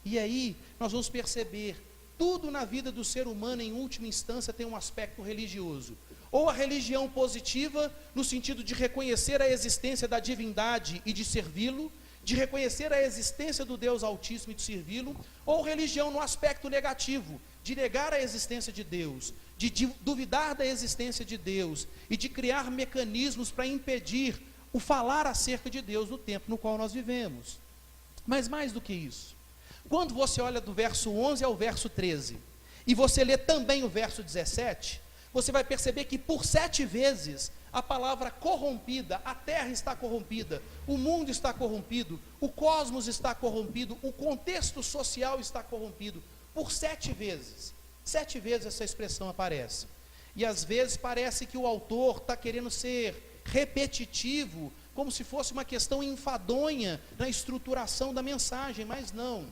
E aí nós vamos perceber, tudo na vida do ser humano em última instância tem um aspecto religioso. Ou a religião positiva, no sentido de reconhecer a existência da divindade e de servi-lo, de reconhecer a existência do Deus Altíssimo e de servi-lo, ou religião no aspecto negativo, de negar a existência de Deus, de duvidar da existência de Deus e de criar mecanismos para impedir o falar acerca de Deus no tempo no qual nós vivemos. Mas mais do que isso, quando você olha do verso 11 ao verso 13, e você lê também o verso 17, você vai perceber que por 7 vezes a palavra corrompida, a terra está corrompida, o mundo está corrompido, o cosmos está corrompido, o contexto social está corrompido, por 7 vezes. 7 vezes essa expressão aparece. E às vezes parece que o autor está querendo ser repetitivo, como se fosse uma questão enfadonha na estruturação da mensagem, mas não.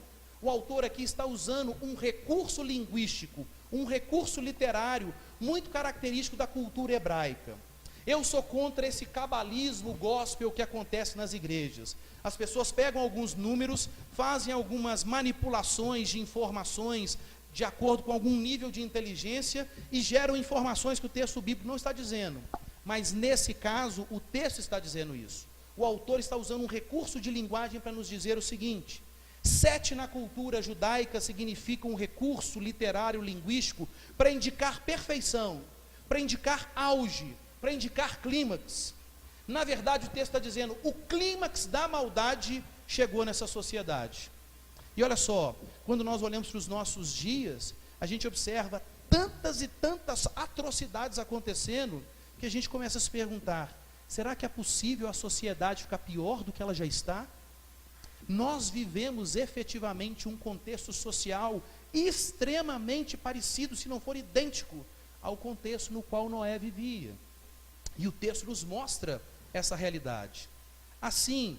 O autor aqui está usando um recurso linguístico, um recurso literário muito característico da cultura hebraica. Eu sou contra esse cabalismo gospel que acontece nas igrejas. As pessoas pegam alguns números, fazem algumas manipulações de informações de acordo com algum nível de inteligência e geram informações que o texto bíblico não está dizendo. Mas nesse caso, o texto está dizendo isso. O autor está usando um recurso de linguagem para nos dizer o seguinte: 7 na cultura judaica significa um recurso literário linguístico para indicar perfeição, para indicar auge, para indicar clímax. Na verdade, o texto está dizendo, o clímax da maldade chegou nessa sociedade. E olha só, quando nós olhamos para os nossos dias, a gente observa tantas e tantas atrocidades acontecendo, que a gente começa a se perguntar, será que é possível a sociedade ficar pior do que ela já está? Nós vivemos efetivamente um contexto social extremamente parecido, se não for idêntico, ao contexto no qual Noé vivia. E o texto nos mostra essa realidade. Assim,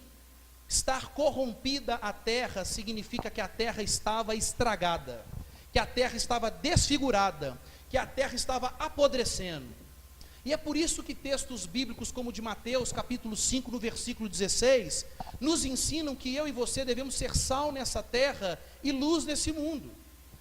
estar corrompida a terra significa que a terra estava estragada, que a terra estava desfigurada, que a terra estava apodrecendo. E é por isso que textos bíblicos como o de Mateus, capítulo 5, no versículo 16, nos ensinam que eu e você devemos ser sal nessa terra e luz nesse mundo.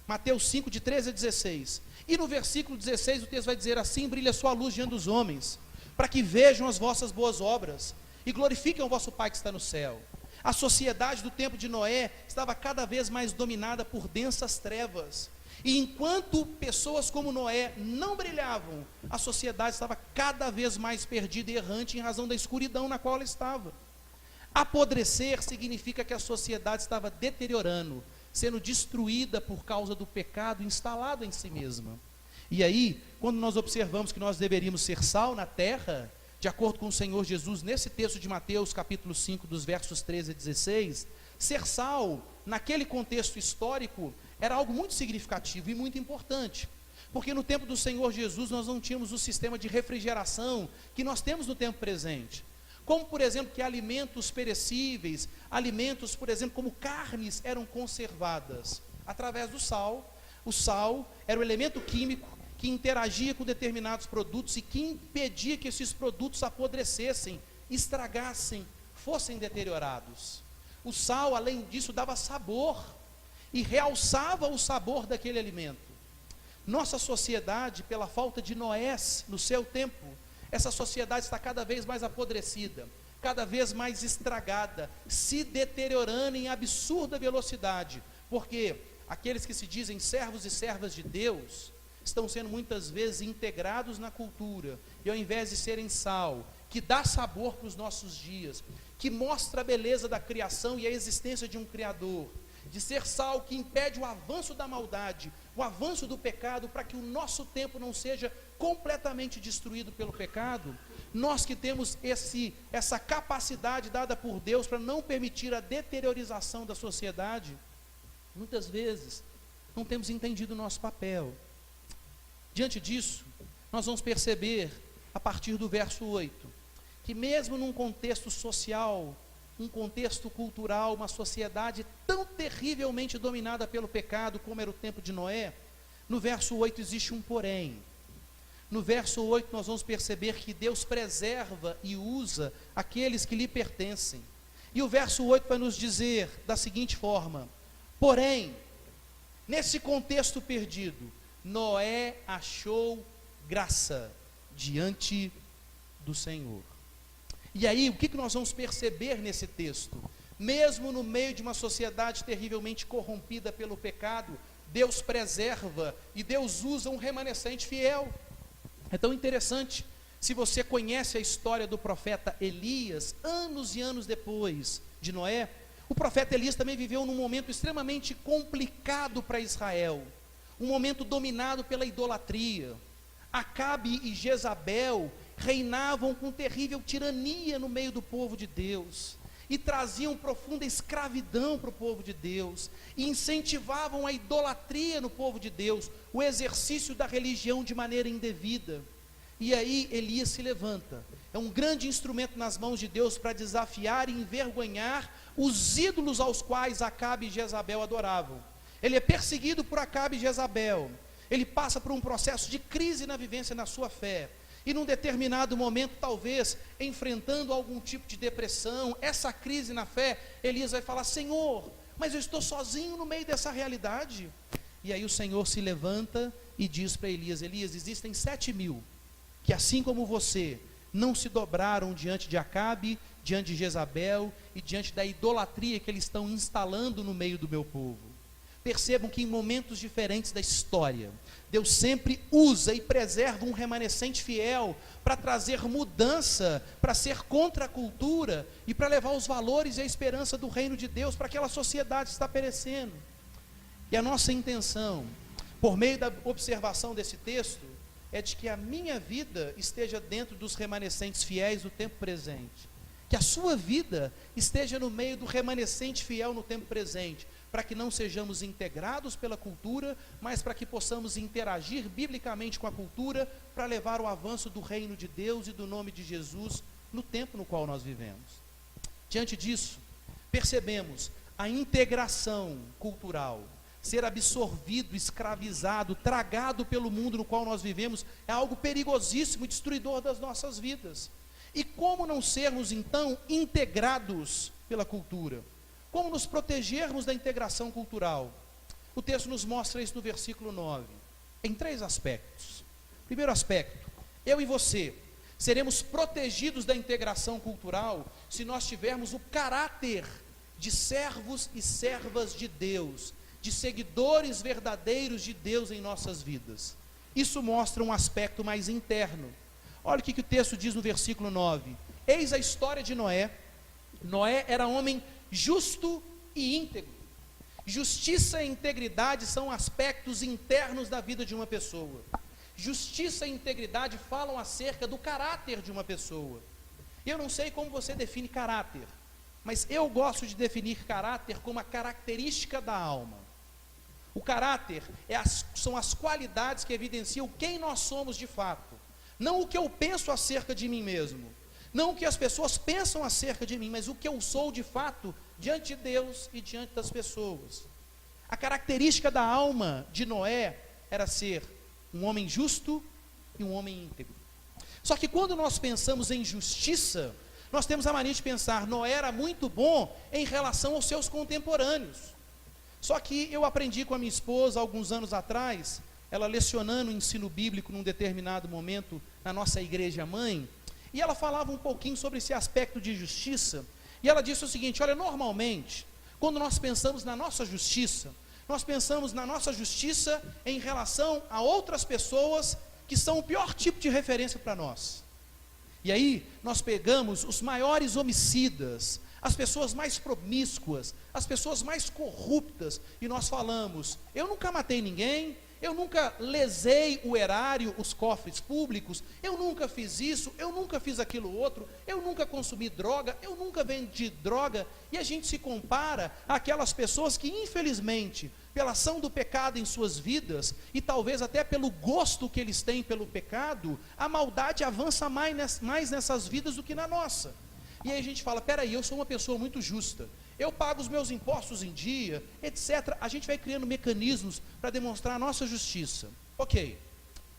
Mateus 5, de 13 a 16. E no versículo 16 o texto vai dizer assim: brilha a sua luz diante dos homens, para que vejam as vossas boas obras e glorifiquem o vosso Pai que está no céu. A sociedade do tempo de Noé estava cada vez mais dominada por densas trevas. E enquanto pessoas como Noé não brilhavam, a sociedade estava cada vez mais perdida e errante em razão da escuridão na qual ela estava. Apodrecer significa que a sociedade estava deteriorando, sendo destruída por causa do pecado instalado em si mesma. E aí, quando nós observamos que nós deveríamos ser sal na terra, de acordo com o Senhor Jesus, nesse texto de Mateus, capítulo 5, dos versos 13 a 16, ser sal, naquele contexto histórico, era algo muito significativo e muito importante, porque no tempo do Senhor Jesus nós não tínhamos o sistema de refrigeração que nós temos no tempo presente, como por exemplo que alimentos perecíveis, alimentos por exemplo como carnes eram conservadas através do sal. O sal era o elemento químico que interagia com determinados produtos e que impedia que esses produtos apodrecessem, estragassem, fossem deteriorados. O sal, além disso, dava sabor e realçava o sabor daquele alimento. Nossa sociedade, pela falta de Noés no seu tempo, essa sociedade está cada vez mais apodrecida, cada vez mais estragada, se deteriorando em absurda velocidade, porque aqueles que se dizem servos e servas de Deus, estão sendo muitas vezes integrados na cultura, e ao invés de serem sal, que dá sabor para os nossos dias, que mostra a beleza da criação e a existência de um Criador, de ser sal que impede o avanço da maldade, o avanço do pecado, para que o nosso tempo não seja completamente destruído pelo pecado, nós que temos essa capacidade dada por Deus para não permitir a deteriorização da sociedade, muitas vezes não temos entendido o nosso papel. Diante disso, nós vamos perceber, a partir do verso 8, que mesmo num contexto social, um contexto cultural, uma sociedade tão terrivelmente dominada pelo pecado como era o tempo de Noé, no verso 8 existe um porém. No verso 8 nós vamos perceber que Deus preserva e usa aqueles que lhe pertencem. E o verso 8 vai nos dizer da seguinte forma: porém, nesse contexto perdido, Noé achou graça diante do Senhor. E aí, o que nós vamos perceber nesse texto? Mesmo no meio de uma sociedade terrivelmente corrompida pelo pecado, Deus preserva e Deus usa um remanescente fiel. É tão interessante, se você conhece a história do profeta Elias, anos e anos depois de Noé, o profeta Elias também viveu num momento extremamente complicado para Israel, um momento dominado pela idolatria. Acabe e Jezabel reinavam com terrível tirania no meio do povo de Deus, e traziam profunda escravidão para o povo de Deus, e incentivavam a idolatria no povo de Deus, o exercício da religião de maneira indevida. E aí Elias se levanta, é um grande instrumento nas mãos de Deus para desafiar e envergonhar os ídolos aos quais Acabe e Jezabel adoravam. Ele é perseguido por Acabe e Jezabel, ele passa por um processo de crise na vivência na sua fé, e num determinado momento, talvez, enfrentando algum tipo de depressão, essa crise na fé, Elias vai falar: Senhor, mas eu estou sozinho no meio dessa realidade. E aí o Senhor se levanta e diz para Elias: Elias, existem 7.000, que assim como você, não se dobraram diante de Acabe, diante de Jezabel, e diante da idolatria que eles estão instalando no meio do meu povo. Percebam que em momentos diferentes da história, Deus sempre usa e preserva um remanescente fiel para trazer mudança, para ser contra a cultura e para levar os valores e a esperança do reino de Deus para aquela sociedade que está perecendo. E a nossa intenção, por meio da observação desse texto, é de que a minha vida esteja dentro dos remanescentes fiéis do tempo presente, que a sua vida esteja no meio do remanescente fiel no tempo presente, para que não sejamos integrados pela cultura, mas para que possamos interagir biblicamente com a cultura, para levar o avanço do reino de Deus e do nome de Jesus no tempo no qual nós vivemos. Diante disso, percebemos a integração cultural, ser absorvido, escravizado, tragado pelo mundo no qual nós vivemos, é algo perigosíssimo e destruidor das nossas vidas. E como não sermos então integrados pela cultura? Como nos protegermos da integração cultural? O texto nos mostra isso no versículo 9, em 3 aspectos. Primeiro aspecto: eu e você seremos protegidos da integração cultural se nós tivermos o caráter de servos e servas de Deus, de seguidores verdadeiros de Deus em nossas vidas. Isso mostra um aspecto mais interno. Olha o que o texto diz no versículo 9: eis a história de Noé. Noé era homem justo e íntegro. Justiça e integridade são aspectos internos da vida de uma pessoa. Justiça e integridade falam acerca do caráter de uma pessoa. Eu não sei como você define caráter, mas eu gosto de definir caráter como a característica da alma. O caráter são as qualidades que evidenciam quem nós somos de fato, não o que eu penso acerca de mim mesmo, não o que as pessoas pensam acerca de mim, mas o que eu sou de fato diante de Deus e diante das pessoas. A característica da alma de Noé era ser um homem justo e um homem íntegro. Só que quando nós pensamos em justiça, nós temos a mania de pensar: Noé era muito bom em relação aos seus contemporâneos. Só que eu aprendi com a minha esposa alguns anos atrás, ela lecionando o ensino bíblico num determinado momento na nossa igreja mãe, e ela falava um pouquinho sobre esse aspecto de justiça, e ela disse o seguinte: olha, normalmente, quando nós pensamos na nossa justiça, nós pensamos na nossa justiça em relação a outras pessoas que são o pior tipo de referência para nós. E aí, nós pegamos os maiores homicidas, as pessoas mais promíscuas, as pessoas mais corruptas, e nós falamos: eu nunca matei ninguém, eu nunca lesei o erário, os cofres públicos, eu nunca fiz isso, eu nunca fiz aquilo outro, eu nunca consumi droga, eu nunca vendi droga, e a gente se compara àquelas pessoas que, infelizmente, pela ação do pecado em suas vidas, e talvez até pelo gosto que eles têm pelo pecado, a maldade avança mais nessas vidas do que na nossa. E aí a gente fala, peraí, eu sou uma pessoa muito justa, eu pago os meus impostos em dia, etc. A gente vai criando mecanismos para demonstrar a nossa justiça. Ok,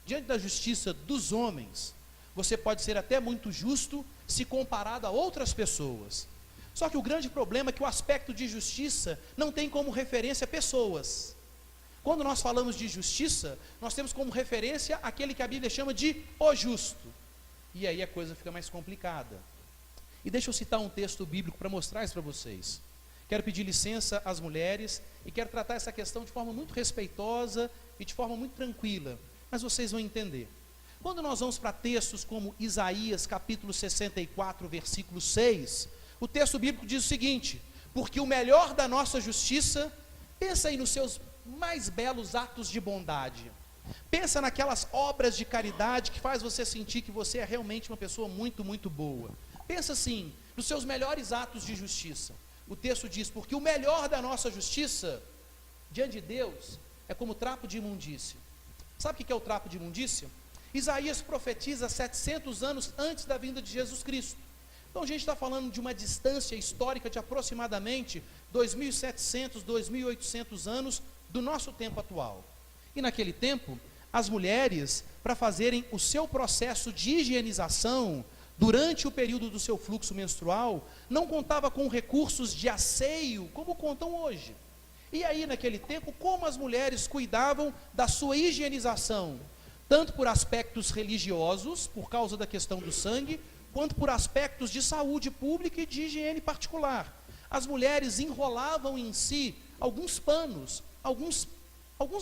diante da justiça dos homens, você pode ser até muito justo se comparado a outras pessoas. Só que o grande problema é que o aspecto de justiça não tem como referência pessoas. Quando nós falamos de justiça, nós temos como referência aquele que a Bíblia chama de o justo. E aí a coisa fica mais complicada. E deixa eu citar um texto bíblico para mostrar isso para vocês. Quero pedir licença às mulheres e quero tratar essa questão de forma muito respeitosa e de forma muito tranquila, mas vocês vão entender. Quando nós vamos para textos como Isaías capítulo 64, versículo 6, o texto bíblico diz o seguinte: porque o melhor da nossa justiça, pensa aí nos seus mais belos atos de bondade, pensa naquelas obras de caridade que faz você sentir que você é realmente uma pessoa muito, muito boa. Pensa assim, nos seus melhores atos de justiça. O texto diz, porque o melhor da nossa justiça, diante de Deus, é como trapo de imundícia. Sabe o que é o trapo de imundícia? Isaías profetiza 700 anos antes da vinda de Jesus Cristo. Então a gente está falando de uma distância histórica de aproximadamente 2.700, 2.800 anos do nosso tempo atual. E naquele tempo, as mulheres, para fazerem o seu processo de higienização, durante o período do seu fluxo menstrual, não contava com recursos de asseio, como contam hoje. E aí, naquele tempo, como as mulheres cuidavam da sua higienização, tanto por aspectos religiosos, por causa da questão do sangue, quanto por aspectos de saúde pública e de higiene particular. As mulheres enrolavam em si alguns panos, alguns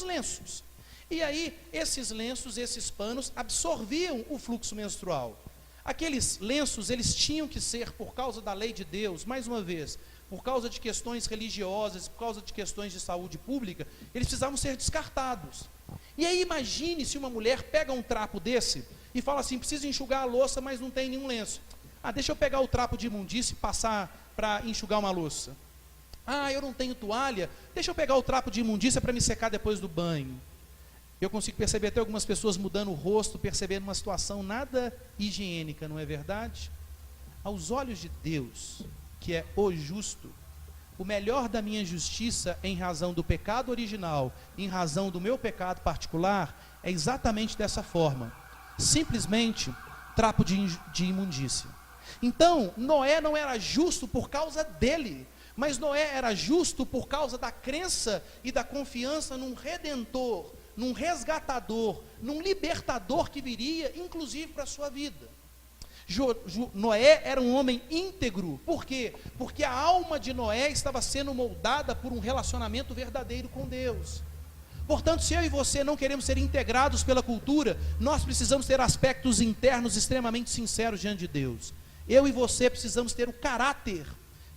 lenços. E aí, esses lenços, esses panos, absorviam o fluxo menstrual. Aqueles lenços, eles tinham que ser, por causa da lei de Deus, mais uma vez, por causa de questões religiosas, por causa de questões de saúde pública, eles precisavam ser descartados. E aí imagine se uma mulher pega um trapo desse e fala assim, preciso enxugar a louça, mas não tem nenhum lenço. Deixa eu pegar o trapo de imundície e passar para enxugar uma louça. Eu não tenho toalha, deixa eu pegar o trapo de imundícia para me secar depois do banho. Eu consigo perceber até algumas pessoas mudando o rosto, percebendo uma situação nada higiênica, não é verdade? Aos olhos de Deus, que é o justo, o melhor da minha justiça em razão do pecado original, em razão do meu pecado particular, é exatamente dessa forma. Simplesmente trapo de imundícia. Então, Noé não era justo por causa dele, mas Noé era justo por causa da crença e da confiança num redentor, num resgatador, num libertador que viria, inclusive para a sua vida. Noé era um homem íntegro. Por quê? Porque a alma de Noé estava sendo moldada por um relacionamento verdadeiro com Deus. Portanto, se eu e você não queremos ser integrados pela cultura, nós precisamos ter aspectos internos extremamente sinceros diante de Deus. Eu e você precisamos ter o caráter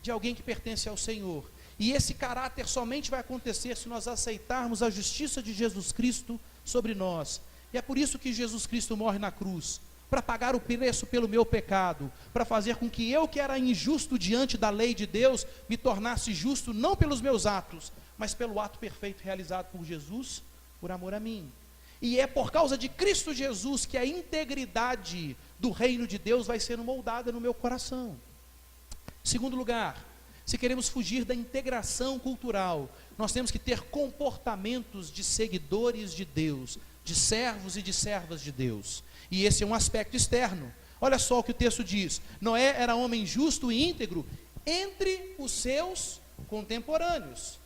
de alguém que pertence ao Senhor. E esse caráter somente vai acontecer se nós aceitarmos a justiça de Jesus Cristo sobre nós. E é por isso que Jesus Cristo morre na cruz, para pagar o preço pelo meu pecado, para fazer com que eu, que era injusto diante da lei de Deus, me tornasse justo não pelos meus atos, mas pelo ato perfeito realizado por Jesus, por amor a mim. E é por causa de Cristo Jesus que a integridade do reino de Deus vai sendo moldada no meu coração. Segundo lugar, se queremos fugir da integração cultural, nós temos que ter comportamentos de seguidores de Deus, de servos e de servas de Deus. E esse é um aspecto externo. Olha só o que o texto diz: Noé era homem justo e íntegro entre os seus contemporâneos.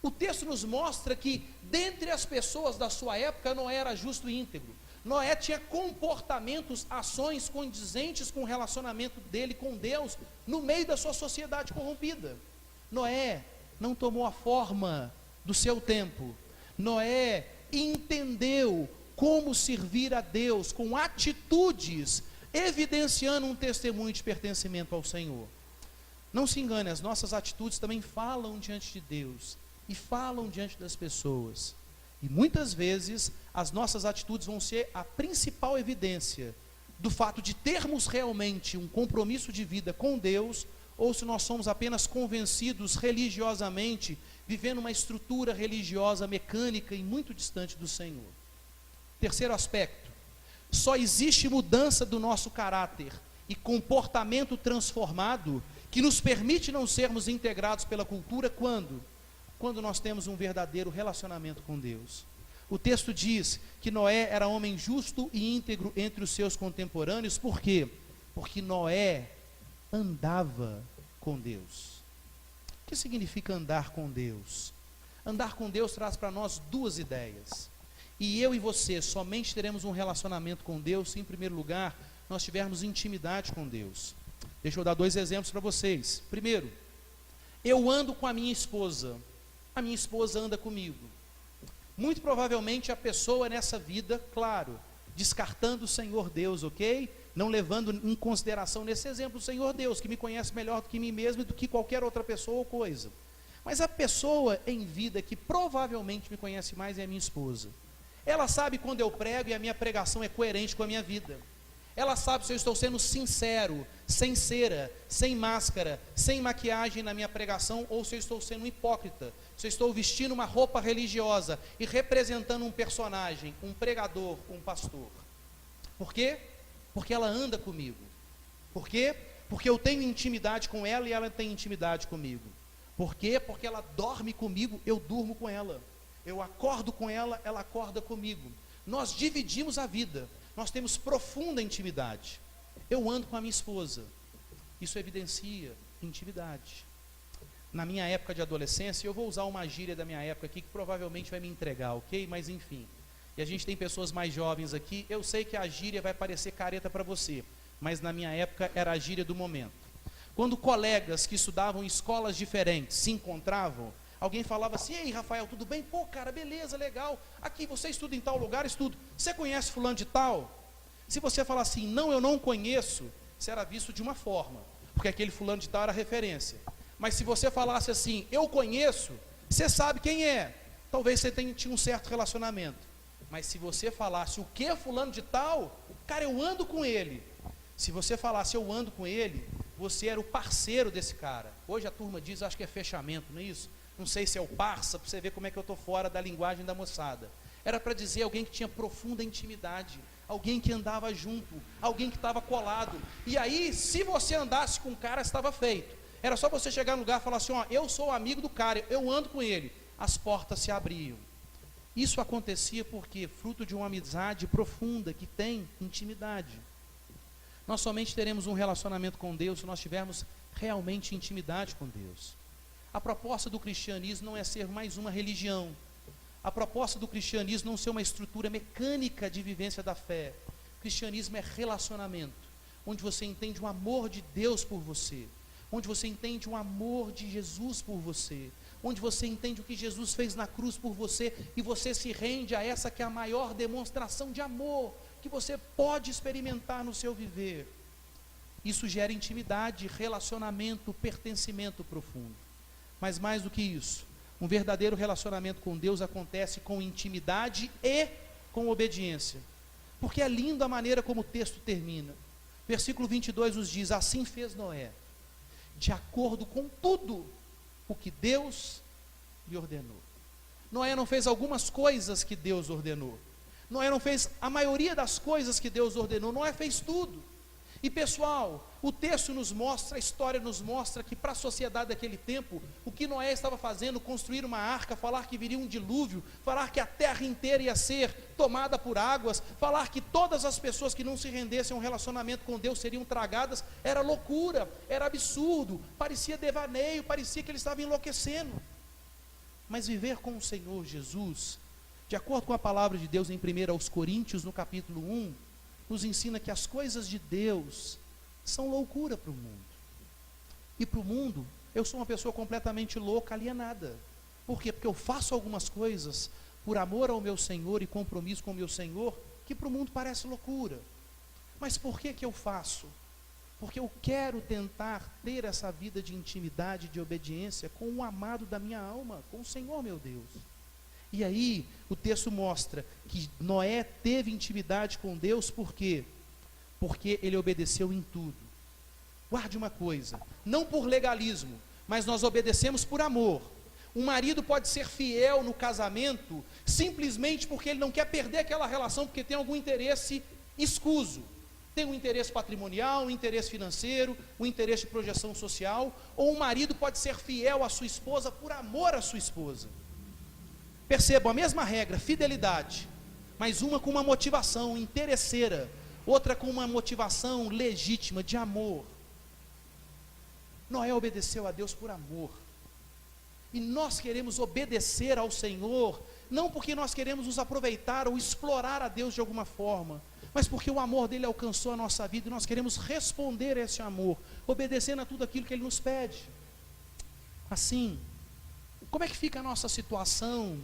O texto nos mostra que, dentre as pessoas da sua época, Noé era justo e íntegro. Noé tinha comportamentos, ações condizentes com o relacionamento dele com Deus, no meio da sua sociedade corrompida. Noé não tomou a forma do seu tempo. Noé entendeu como servir a Deus com atitudes, evidenciando um testemunho de pertencimento ao Senhor. Não se engane, as nossas atitudes também falam diante de Deus e falam diante das pessoas. E muitas vezes as nossas atitudes vão ser a principal evidência do fato de termos realmente um compromisso de vida com Deus, ou se nós somos apenas convencidos religiosamente, vivendo uma estrutura religiosa mecânica e muito distante do Senhor. Terceiro aspecto: só existe mudança do nosso caráter e comportamento transformado que nos permite não sermos integrados pela cultura quando nós temos um verdadeiro relacionamento com Deus. O texto diz que Noé era homem justo e íntegro entre os seus contemporâneos. Por quê? Porque Noé andava com Deus. O que significa andar com Deus? Andar com Deus traz para nós duas ideias. E eu e você somente teremos um relacionamento com Deus se, em primeiro lugar, nós tivermos intimidade com Deus. Deixa eu dar dois exemplos para vocês. Primeiro, eu ando com a minha esposa anda comigo. Muito provavelmente a pessoa nessa vida, claro, descartando o Senhor Deus, ok? Não levando em consideração nesse exemplo o Senhor Deus, que me conhece melhor do que mim mesmo e do que qualquer outra pessoa ou coisa. Mas a pessoa em vida que provavelmente me conhece mais é a minha esposa. Ela sabe quando eu prego e a minha pregação é coerente com a minha vida. Ela sabe se eu estou sendo sincero, sem cera, sem máscara, sem maquiagem na minha pregação, ou se eu estou sendo hipócrita, se eu estou vestindo uma roupa religiosa e representando um personagem, um pregador, um pastor. Por quê? Porque ela anda comigo. Por quê? Porque eu tenho intimidade com ela e ela tem intimidade comigo. Por quê? Porque ela dorme comigo, eu durmo com ela. Eu acordo com ela, ela acorda comigo. Nós dividimos a vida. Nós temos profunda intimidade. Eu ando com a minha esposa. Isso evidencia intimidade. Na minha época de adolescência, eu vou usar uma gíria da minha época aqui, que provavelmente vai me entregar, ok? Mas enfim. E a gente tem pessoas mais jovens aqui. Eu sei que a gíria vai parecer careta para você, mas na minha época era a gíria do momento. Quando colegas que estudavam em escolas diferentes se encontravam, alguém falava assim: ei, Rafael, tudo bem? Pô, cara, beleza, legal. Aqui, você estuda em tal lugar? Estudo. Você conhece fulano de tal? Se você falar assim: não, eu não conheço, você era visto de uma forma, porque aquele fulano de tal era referência. Mas se você falasse assim: eu conheço, você sabe quem é. Talvez você tinha um certo relacionamento. Mas se você falasse: o que, fulano de tal? Cara, eu ando com ele. Se você falasse: eu ando com ele, você era o parceiro desse cara. Hoje a turma diz, acho que é fechamento, não é isso? Não sei se é o parça, para você ver como é que eu estou fora da linguagem da moçada. Era para dizer alguém que tinha profunda intimidade, alguém que andava junto, alguém que estava colado. E aí, se você andasse com o cara, estava feito. Era só você chegar no lugar e falar assim: ó, eu sou amigo do cara, eu ando com ele. As portas se abriam. Isso acontecia porque fruto de uma amizade profunda, que tem intimidade. Nós somente teremos um relacionamento com Deus se nós tivermos realmente intimidade com Deus. A proposta do cristianismo não é ser mais uma religião. A proposta do cristianismo não é ser uma estrutura mecânica de vivência da fé. O cristianismo é relacionamento, onde você entende o amor de Deus por você, onde você entende o amor de Jesus por você, onde você entende o que Jesus fez na cruz por você, e você se rende a essa que é a maior demonstração de amor que você pode experimentar no seu viver. Isso gera intimidade, relacionamento, pertencimento profundo. Mas mais do que isso, um verdadeiro relacionamento com Deus acontece com intimidade e com obediência. Porque é linda a maneira como o texto termina. Versículo 22 nos diz: assim fez Noé, de acordo com tudo o que Deus lhe ordenou. Noé não fez algumas coisas que Deus ordenou. Noé não fez a maioria das coisas que Deus ordenou. Noé fez tudo. E pessoal, o texto nos mostra, a história nos mostra que para a sociedade daquele tempo, o que Noé estava fazendo, construir uma arca, falar que viria um dilúvio, falar que a terra inteira ia ser tomada por águas, falar que todas as pessoas que não se rendessem a um relacionamento com Deus seriam tragadas, era loucura, era absurdo, parecia devaneio, parecia que ele estava enlouquecendo. Mas viver com o Senhor Jesus, de acordo com a palavra de Deus em 1 Coríntios, no capítulo 1, nos ensina que as coisas de Deus são loucura para o mundo. E para o mundo, eu sou uma pessoa completamente louca, alienada. Por quê? Porque eu faço algumas coisas por amor ao meu Senhor e compromisso com o meu Senhor, que para o mundo parece loucura. Mas por que eu faço? Porque eu quero tentar ter essa vida de intimidade, de obediência com o amado da minha alma, com o Senhor meu Deus. E aí, o texto mostra que Noé teve intimidade com Deus, por quê? Porque ele obedeceu em tudo. Guarde uma coisa, não por legalismo, mas nós obedecemos por amor. Um marido pode ser fiel no casamento, simplesmente porque ele não quer perder aquela relação, porque tem algum interesse escuso. Tem um interesse patrimonial, um interesse financeiro, um interesse de projeção social. Ou um marido pode ser fiel à sua esposa por amor à sua esposa. Percebam, a mesma regra, fidelidade, mas uma com uma motivação interesseira, outra com uma motivação legítima, de amor. Noé obedeceu a Deus por amor. E nós queremos obedecer ao Senhor, não porque nós queremos nos aproveitar ou explorar a Deus de alguma forma, mas porque o amor dele alcançou a nossa vida e nós queremos responder a esse amor, obedecendo a tudo aquilo que ele nos pede. Assim, como é que fica a nossa situação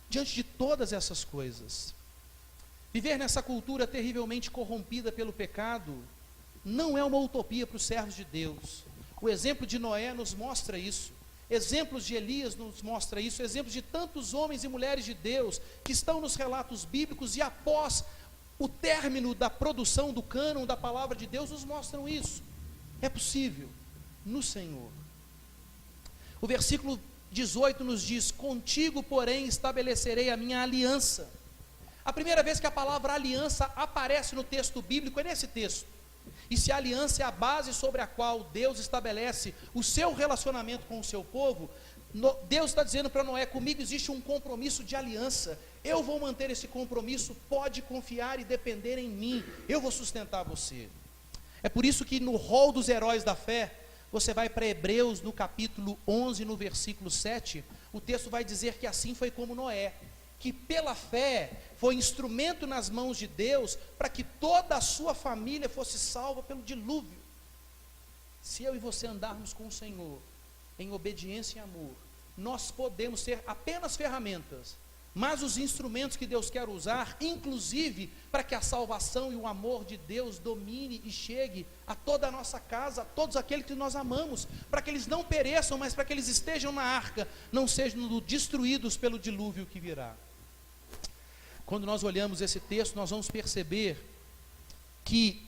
diante de todas essas coisas? Viver nessa cultura terrivelmente corrompida pelo pecado não é uma utopia para os servos de Deus. O exemplo de Noé nos mostra isso. Exemplos de Elias nos mostra isso. Exemplos de tantos homens e mulheres de Deus que estão nos relatos bíblicos e após o término da produção do cânon da palavra de Deus nos mostram isso. É possível no Senhor. O versículo 18 nos diz: contigo, porém, estabelecerei a minha aliança. A primeira vez que a palavra aliança aparece no texto bíblico é nesse texto. E se a aliança é a base sobre a qual Deus estabelece o seu relacionamento com o seu povo, Deus está dizendo para Noé: comigo existe um compromisso de aliança, eu vou manter esse compromisso, pode confiar e depender em mim, eu vou sustentar você. É por isso que no rol dos heróis da fé, você vai para Hebreus no capítulo 11, no versículo 7, o texto vai dizer que assim foi como Noé, que pela fé foi instrumento nas mãos de Deus para que toda a sua família fosse salva pelo dilúvio. Se eu e você andarmos com o Senhor em obediência e amor, nós podemos ser apenas ferramentas, mas os instrumentos que Deus quer usar, inclusive para que a salvação e o amor de Deus domine e chegue a toda a nossa casa, a todos aqueles que nós amamos, para que eles não pereçam, mas para que eles estejam na arca, não sejam destruídos pelo dilúvio que virá. Quando nós olhamos esse texto, nós vamos perceber que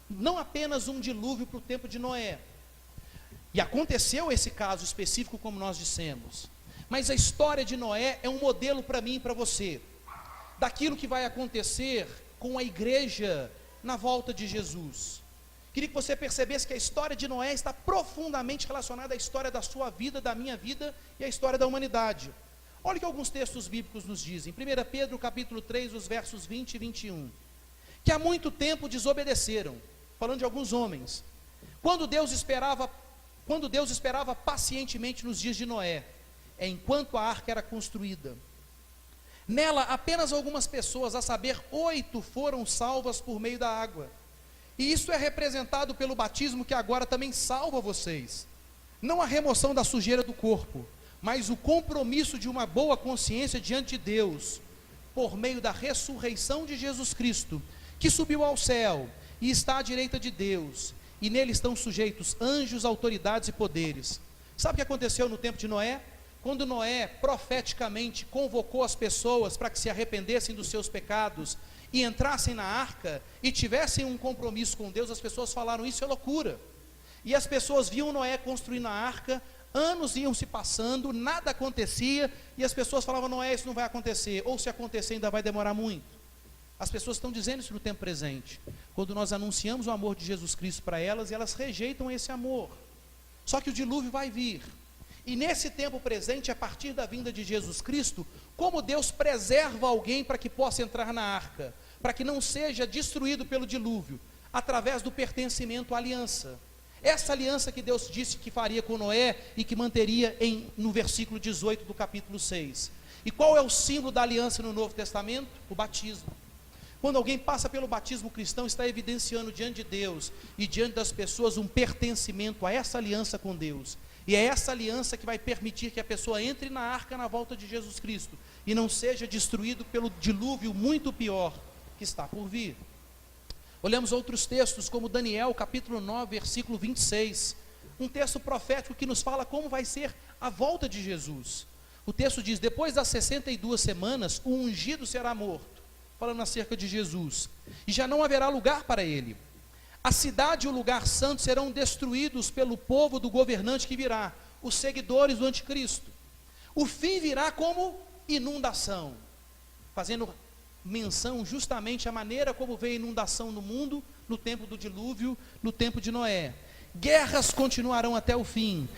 não apenas um dilúvio para o tempo de Noé, e aconteceu esse caso específico como nós dissemos, mas a história de Noé é um modelo para mim e para você, daquilo que vai acontecer com a igreja na volta de Jesus. Queria que você percebesse que a história de Noé está profundamente relacionada à história da sua vida, da minha vida e à história da humanidade. Olha o que alguns textos bíblicos nos dizem. 1 Pedro capítulo 3, os versos 20 e 21. Que há muito tempo desobedeceram, falando de alguns homens, quando Deus esperava pacientemente nos dias de Noé, enquanto a arca era construída. Nela apenas algumas pessoas, a saber, 8, foram salvas por meio da água. E isso é representado pelo batismo que agora também salva vocês. Não a remoção da sujeira do corpo, mas o compromisso de uma boa consciência diante de Deus, por meio da ressurreição de Jesus Cristo, que subiu ao céu e está à direita de Deus, e nele estão sujeitos anjos, autoridades e poderes. Sabe o que aconteceu no tempo de Noé? Quando Noé profeticamente convocou as pessoas para que se arrependessem dos seus pecados e entrassem na arca e tivessem um compromisso com Deus, as pessoas falaram: isso é loucura. E as pessoas viam Noé construindo a arca, anos iam se passando, nada acontecia, e as pessoas falavam: Noé, isso não vai acontecer, ou se acontecer ainda vai demorar muito. As pessoas estão dizendo isso no tempo presente, quando nós anunciamos o amor de Jesus Cristo para elas, e elas rejeitam esse amor. Só que o dilúvio vai vir, e nesse tempo presente, a partir da vinda de Jesus Cristo, como Deus preserva alguém para que possa entrar na arca, para que não seja destruído pelo dilúvio, através do pertencimento à aliança. Essa aliança que Deus disse que faria com Noé e que manteria no versículo 18 do capítulo 6. E qual é o símbolo da aliança no Novo Testamento? O batismo. Quando alguém passa pelo batismo cristão, está evidenciando diante de Deus e diante das pessoas um pertencimento a essa aliança com Deus. E é essa aliança que vai permitir que a pessoa entre na arca na volta de Jesus Cristo e não seja destruído pelo dilúvio muito pior que está por vir. Olhamos outros textos, como Daniel, capítulo 9, versículo 26. Um texto profético que nos fala como vai ser a volta de Jesus. O texto diz: depois das 62 semanas, o ungido será morto, falando acerca de Jesus, e já não haverá lugar para ele. A cidade e o lugar santo serão destruídos pelo povo do governante que virá, os seguidores do anticristo. O fim virá como inundação, fazendo menção justamente à maneira como veio a inundação no mundo, no tempo do dilúvio, no tempo de Noé. Guerras continuarão até o fim.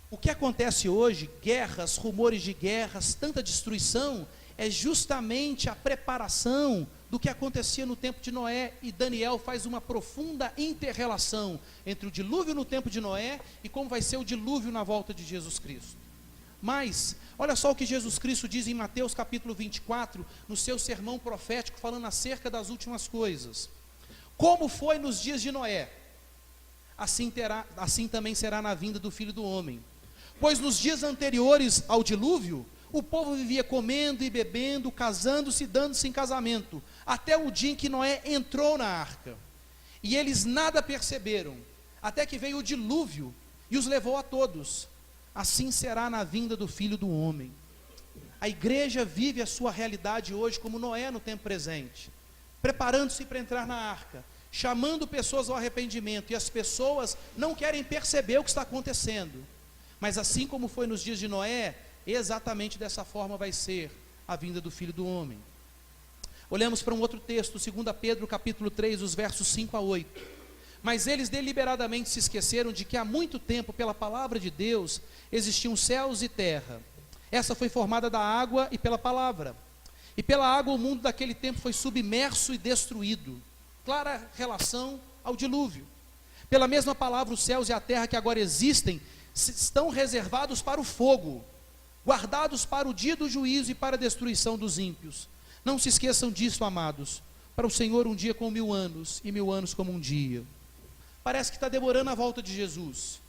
O que acontece hoje, guerras, rumores de guerras, tanta destruição, é justamente a preparação do que acontecia no tempo de Noé, e Daniel faz uma profunda inter-relação entre o dilúvio no tempo de Noé e como vai ser o dilúvio na volta de Jesus Cristo. Mas, olha só o que Jesus Cristo diz em Mateus capítulo 24, no seu sermão profético, falando acerca das últimas coisas. Como foi nos dias de Noé, assim também será na vinda do Filho do Homem. Pois nos dias anteriores ao dilúvio, o povo vivia comendo e bebendo, casando-se e dando-se em casamento, até o dia em que Noé entrou na arca. E eles nada perceberam, até que veio o dilúvio e os levou a todos. Assim será na vinda do Filho do Homem. A igreja vive a sua realidade hoje como Noé no tempo presente, preparando-se para entrar na arca, chamando pessoas ao arrependimento, e as pessoas não querem perceber o que está acontecendo. Mas assim como foi nos dias de Noé, exatamente dessa forma vai ser a vinda do Filho do Homem. Olhamos para um outro texto, 2 Pedro capítulo 3, os versos 5 a 8. Mas eles deliberadamente se esqueceram de que há muito tempo, pela palavra de Deus, existiam céus e terra. Essa foi formada da água e pela palavra. E pela água o mundo daquele tempo foi submerso e destruído. Clara relação ao dilúvio. Pela mesma palavra, os céus e a terra que agora existem estão reservados para o fogo, guardados para o dia do juízo e para a destruição dos ímpios. Não se esqueçam disso, amados. Para o Senhor um dia como 1000 anos, e 1000 anos como um dia. Parece que está demorando a volta de Jesus,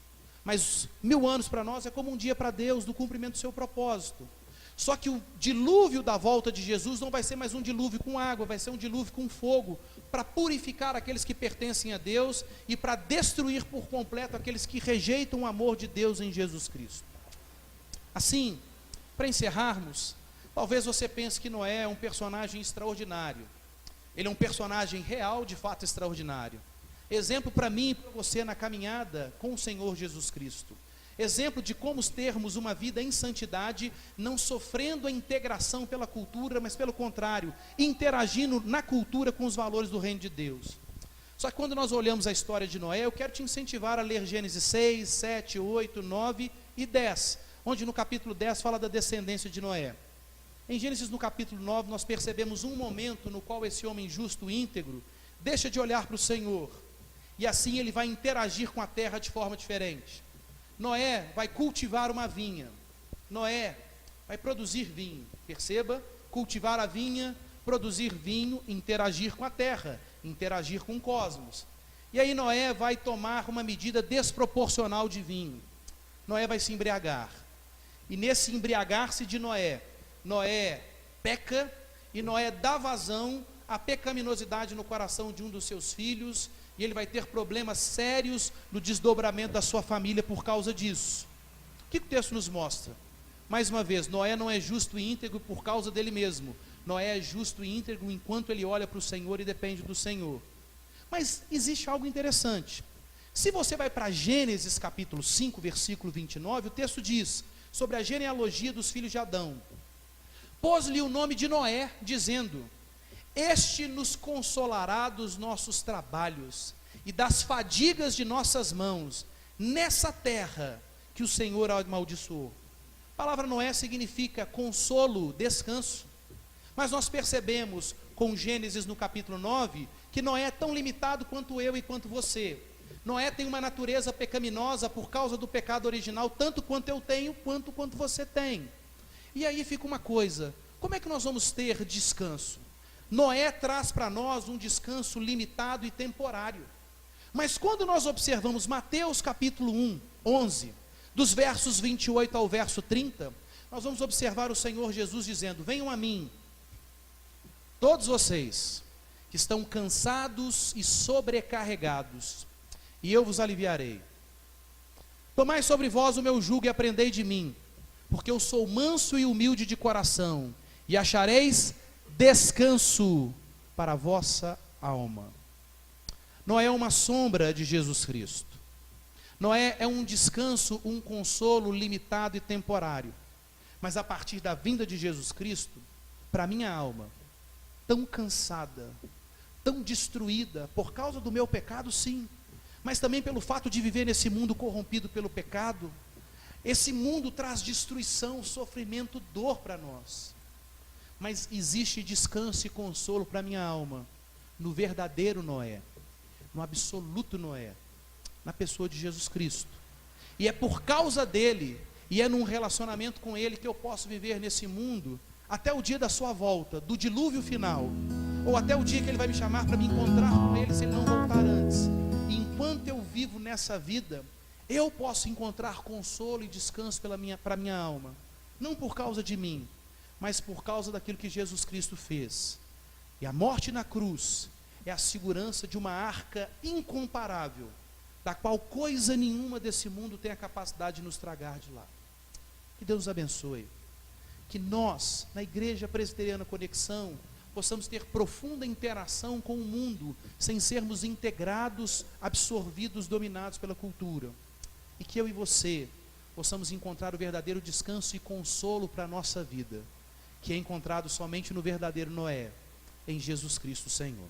mas 1000 anos para nós é como um dia para Deus, do cumprimento do seu propósito. Só que o dilúvio da volta de Jesus não vai ser mais um dilúvio com água, vai ser um dilúvio com fogo, para purificar aqueles que pertencem a Deus e para destruir por completo aqueles que rejeitam o amor de Deus em Jesus Cristo. Assim, para encerrarmos, talvez você pense que Noé é um personagem extraordinário. Ele é um personagem real, de fato extraordinário. Exemplo para mim e para você na caminhada com o Senhor Jesus Cristo. Exemplo de como termos uma vida em santidade, não sofrendo a integração pela cultura, mas pelo contrário, interagindo na cultura com os valores do reino de Deus. Só que quando nós olhamos a história de Noé, eu quero te incentivar a ler Gênesis 6, 7, 8, 9 e 10, onde no capítulo 10 fala da descendência de Noé. Em Gênesis no capítulo 9 nós percebemos um momento no qual esse homem justo e íntegro deixa de olhar para o Senhor, e assim ele vai interagir com a terra de forma diferente. Noé vai cultivar uma vinha. Noé vai produzir vinho. Perceba, cultivar a vinha, produzir vinho, interagir com a terra, interagir com o cosmos. E aí Noé vai tomar uma medida desproporcional de vinho. Noé vai se embriagar. E nesse embriagar-se de Noé, Noé peca e Noé dá vazão à pecaminosidade no coração de um dos seus filhos, e ele vai ter problemas sérios no desdobramento da sua família por causa disso. O que o texto nos mostra? Mais uma vez, Noé não é justo e íntegro por causa dele mesmo. Noé é justo e íntegro enquanto ele olha para o Senhor e depende do Senhor. Mas existe algo interessante. Se você vai para Gênesis capítulo 5, versículo 29, o texto diz sobre a genealogia dos filhos de Adão. Pôs-lhe o nome de Noé, dizendo: este nos consolará dos nossos trabalhos e das fadigas de nossas mãos, nessa terra que o Senhor amaldiçoou. A palavra Noé significa consolo, descanso. Mas nós percebemos com Gênesis no capítulo 9, que Noé é tão limitado quanto eu e quanto você. Noé tem uma natureza pecaminosa por causa do pecado original, tanto quanto eu tenho, quanto você tem. E aí fica uma coisa: como é que nós vamos ter descanso? Noé traz para nós um descanso limitado e temporário. Mas quando nós observamos Mateus capítulo 1, 11, dos versos 28 ao verso 30, nós vamos observar o Senhor Jesus dizendo: venham a mim, todos vocês que estão cansados e sobrecarregados, e eu vos aliviarei. Tomai sobre vós o meu jugo e aprendei de mim, porque eu sou manso e humilde de coração, e achareis descanso para a vossa alma. Noé é uma sombra de Jesus Cristo. Noé é um descanso, um consolo limitado e temporário. Mas a partir da vinda de Jesus Cristo, para a minha alma, tão cansada, tão destruída, por causa do meu pecado, sim, mas também pelo fato de viver nesse mundo corrompido pelo pecado, esse mundo traz destruição, sofrimento, dor para nós. Mas existe descanso e consolo para a minha alma, no verdadeiro Noé, no absoluto Noé, na pessoa de Jesus Cristo. E é por causa dele, e é num relacionamento com ele, que eu posso viver nesse mundo, até o dia da sua volta, do dilúvio final, ou até o dia que ele vai me chamar para me encontrar com ele, se ele não voltar antes. E enquanto eu vivo nessa vida, eu posso encontrar consolo e descanso para a minha alma, não por causa de mim, mas por causa daquilo que Jesus Cristo fez. E a morte na cruz é a segurança de uma arca incomparável, da qual coisa nenhuma desse mundo tem a capacidade de nos tragar de lá. Que Deus nos abençoe. Que nós, na Igreja Presbiteriana Conexão, possamos ter profunda interação com o mundo, sem sermos integrados, absorvidos, dominados pela cultura. E que eu e você possamos encontrar o verdadeiro descanso e consolo para a nossa vida, que é encontrado somente no verdadeiro Noé, em Jesus Cristo Senhor.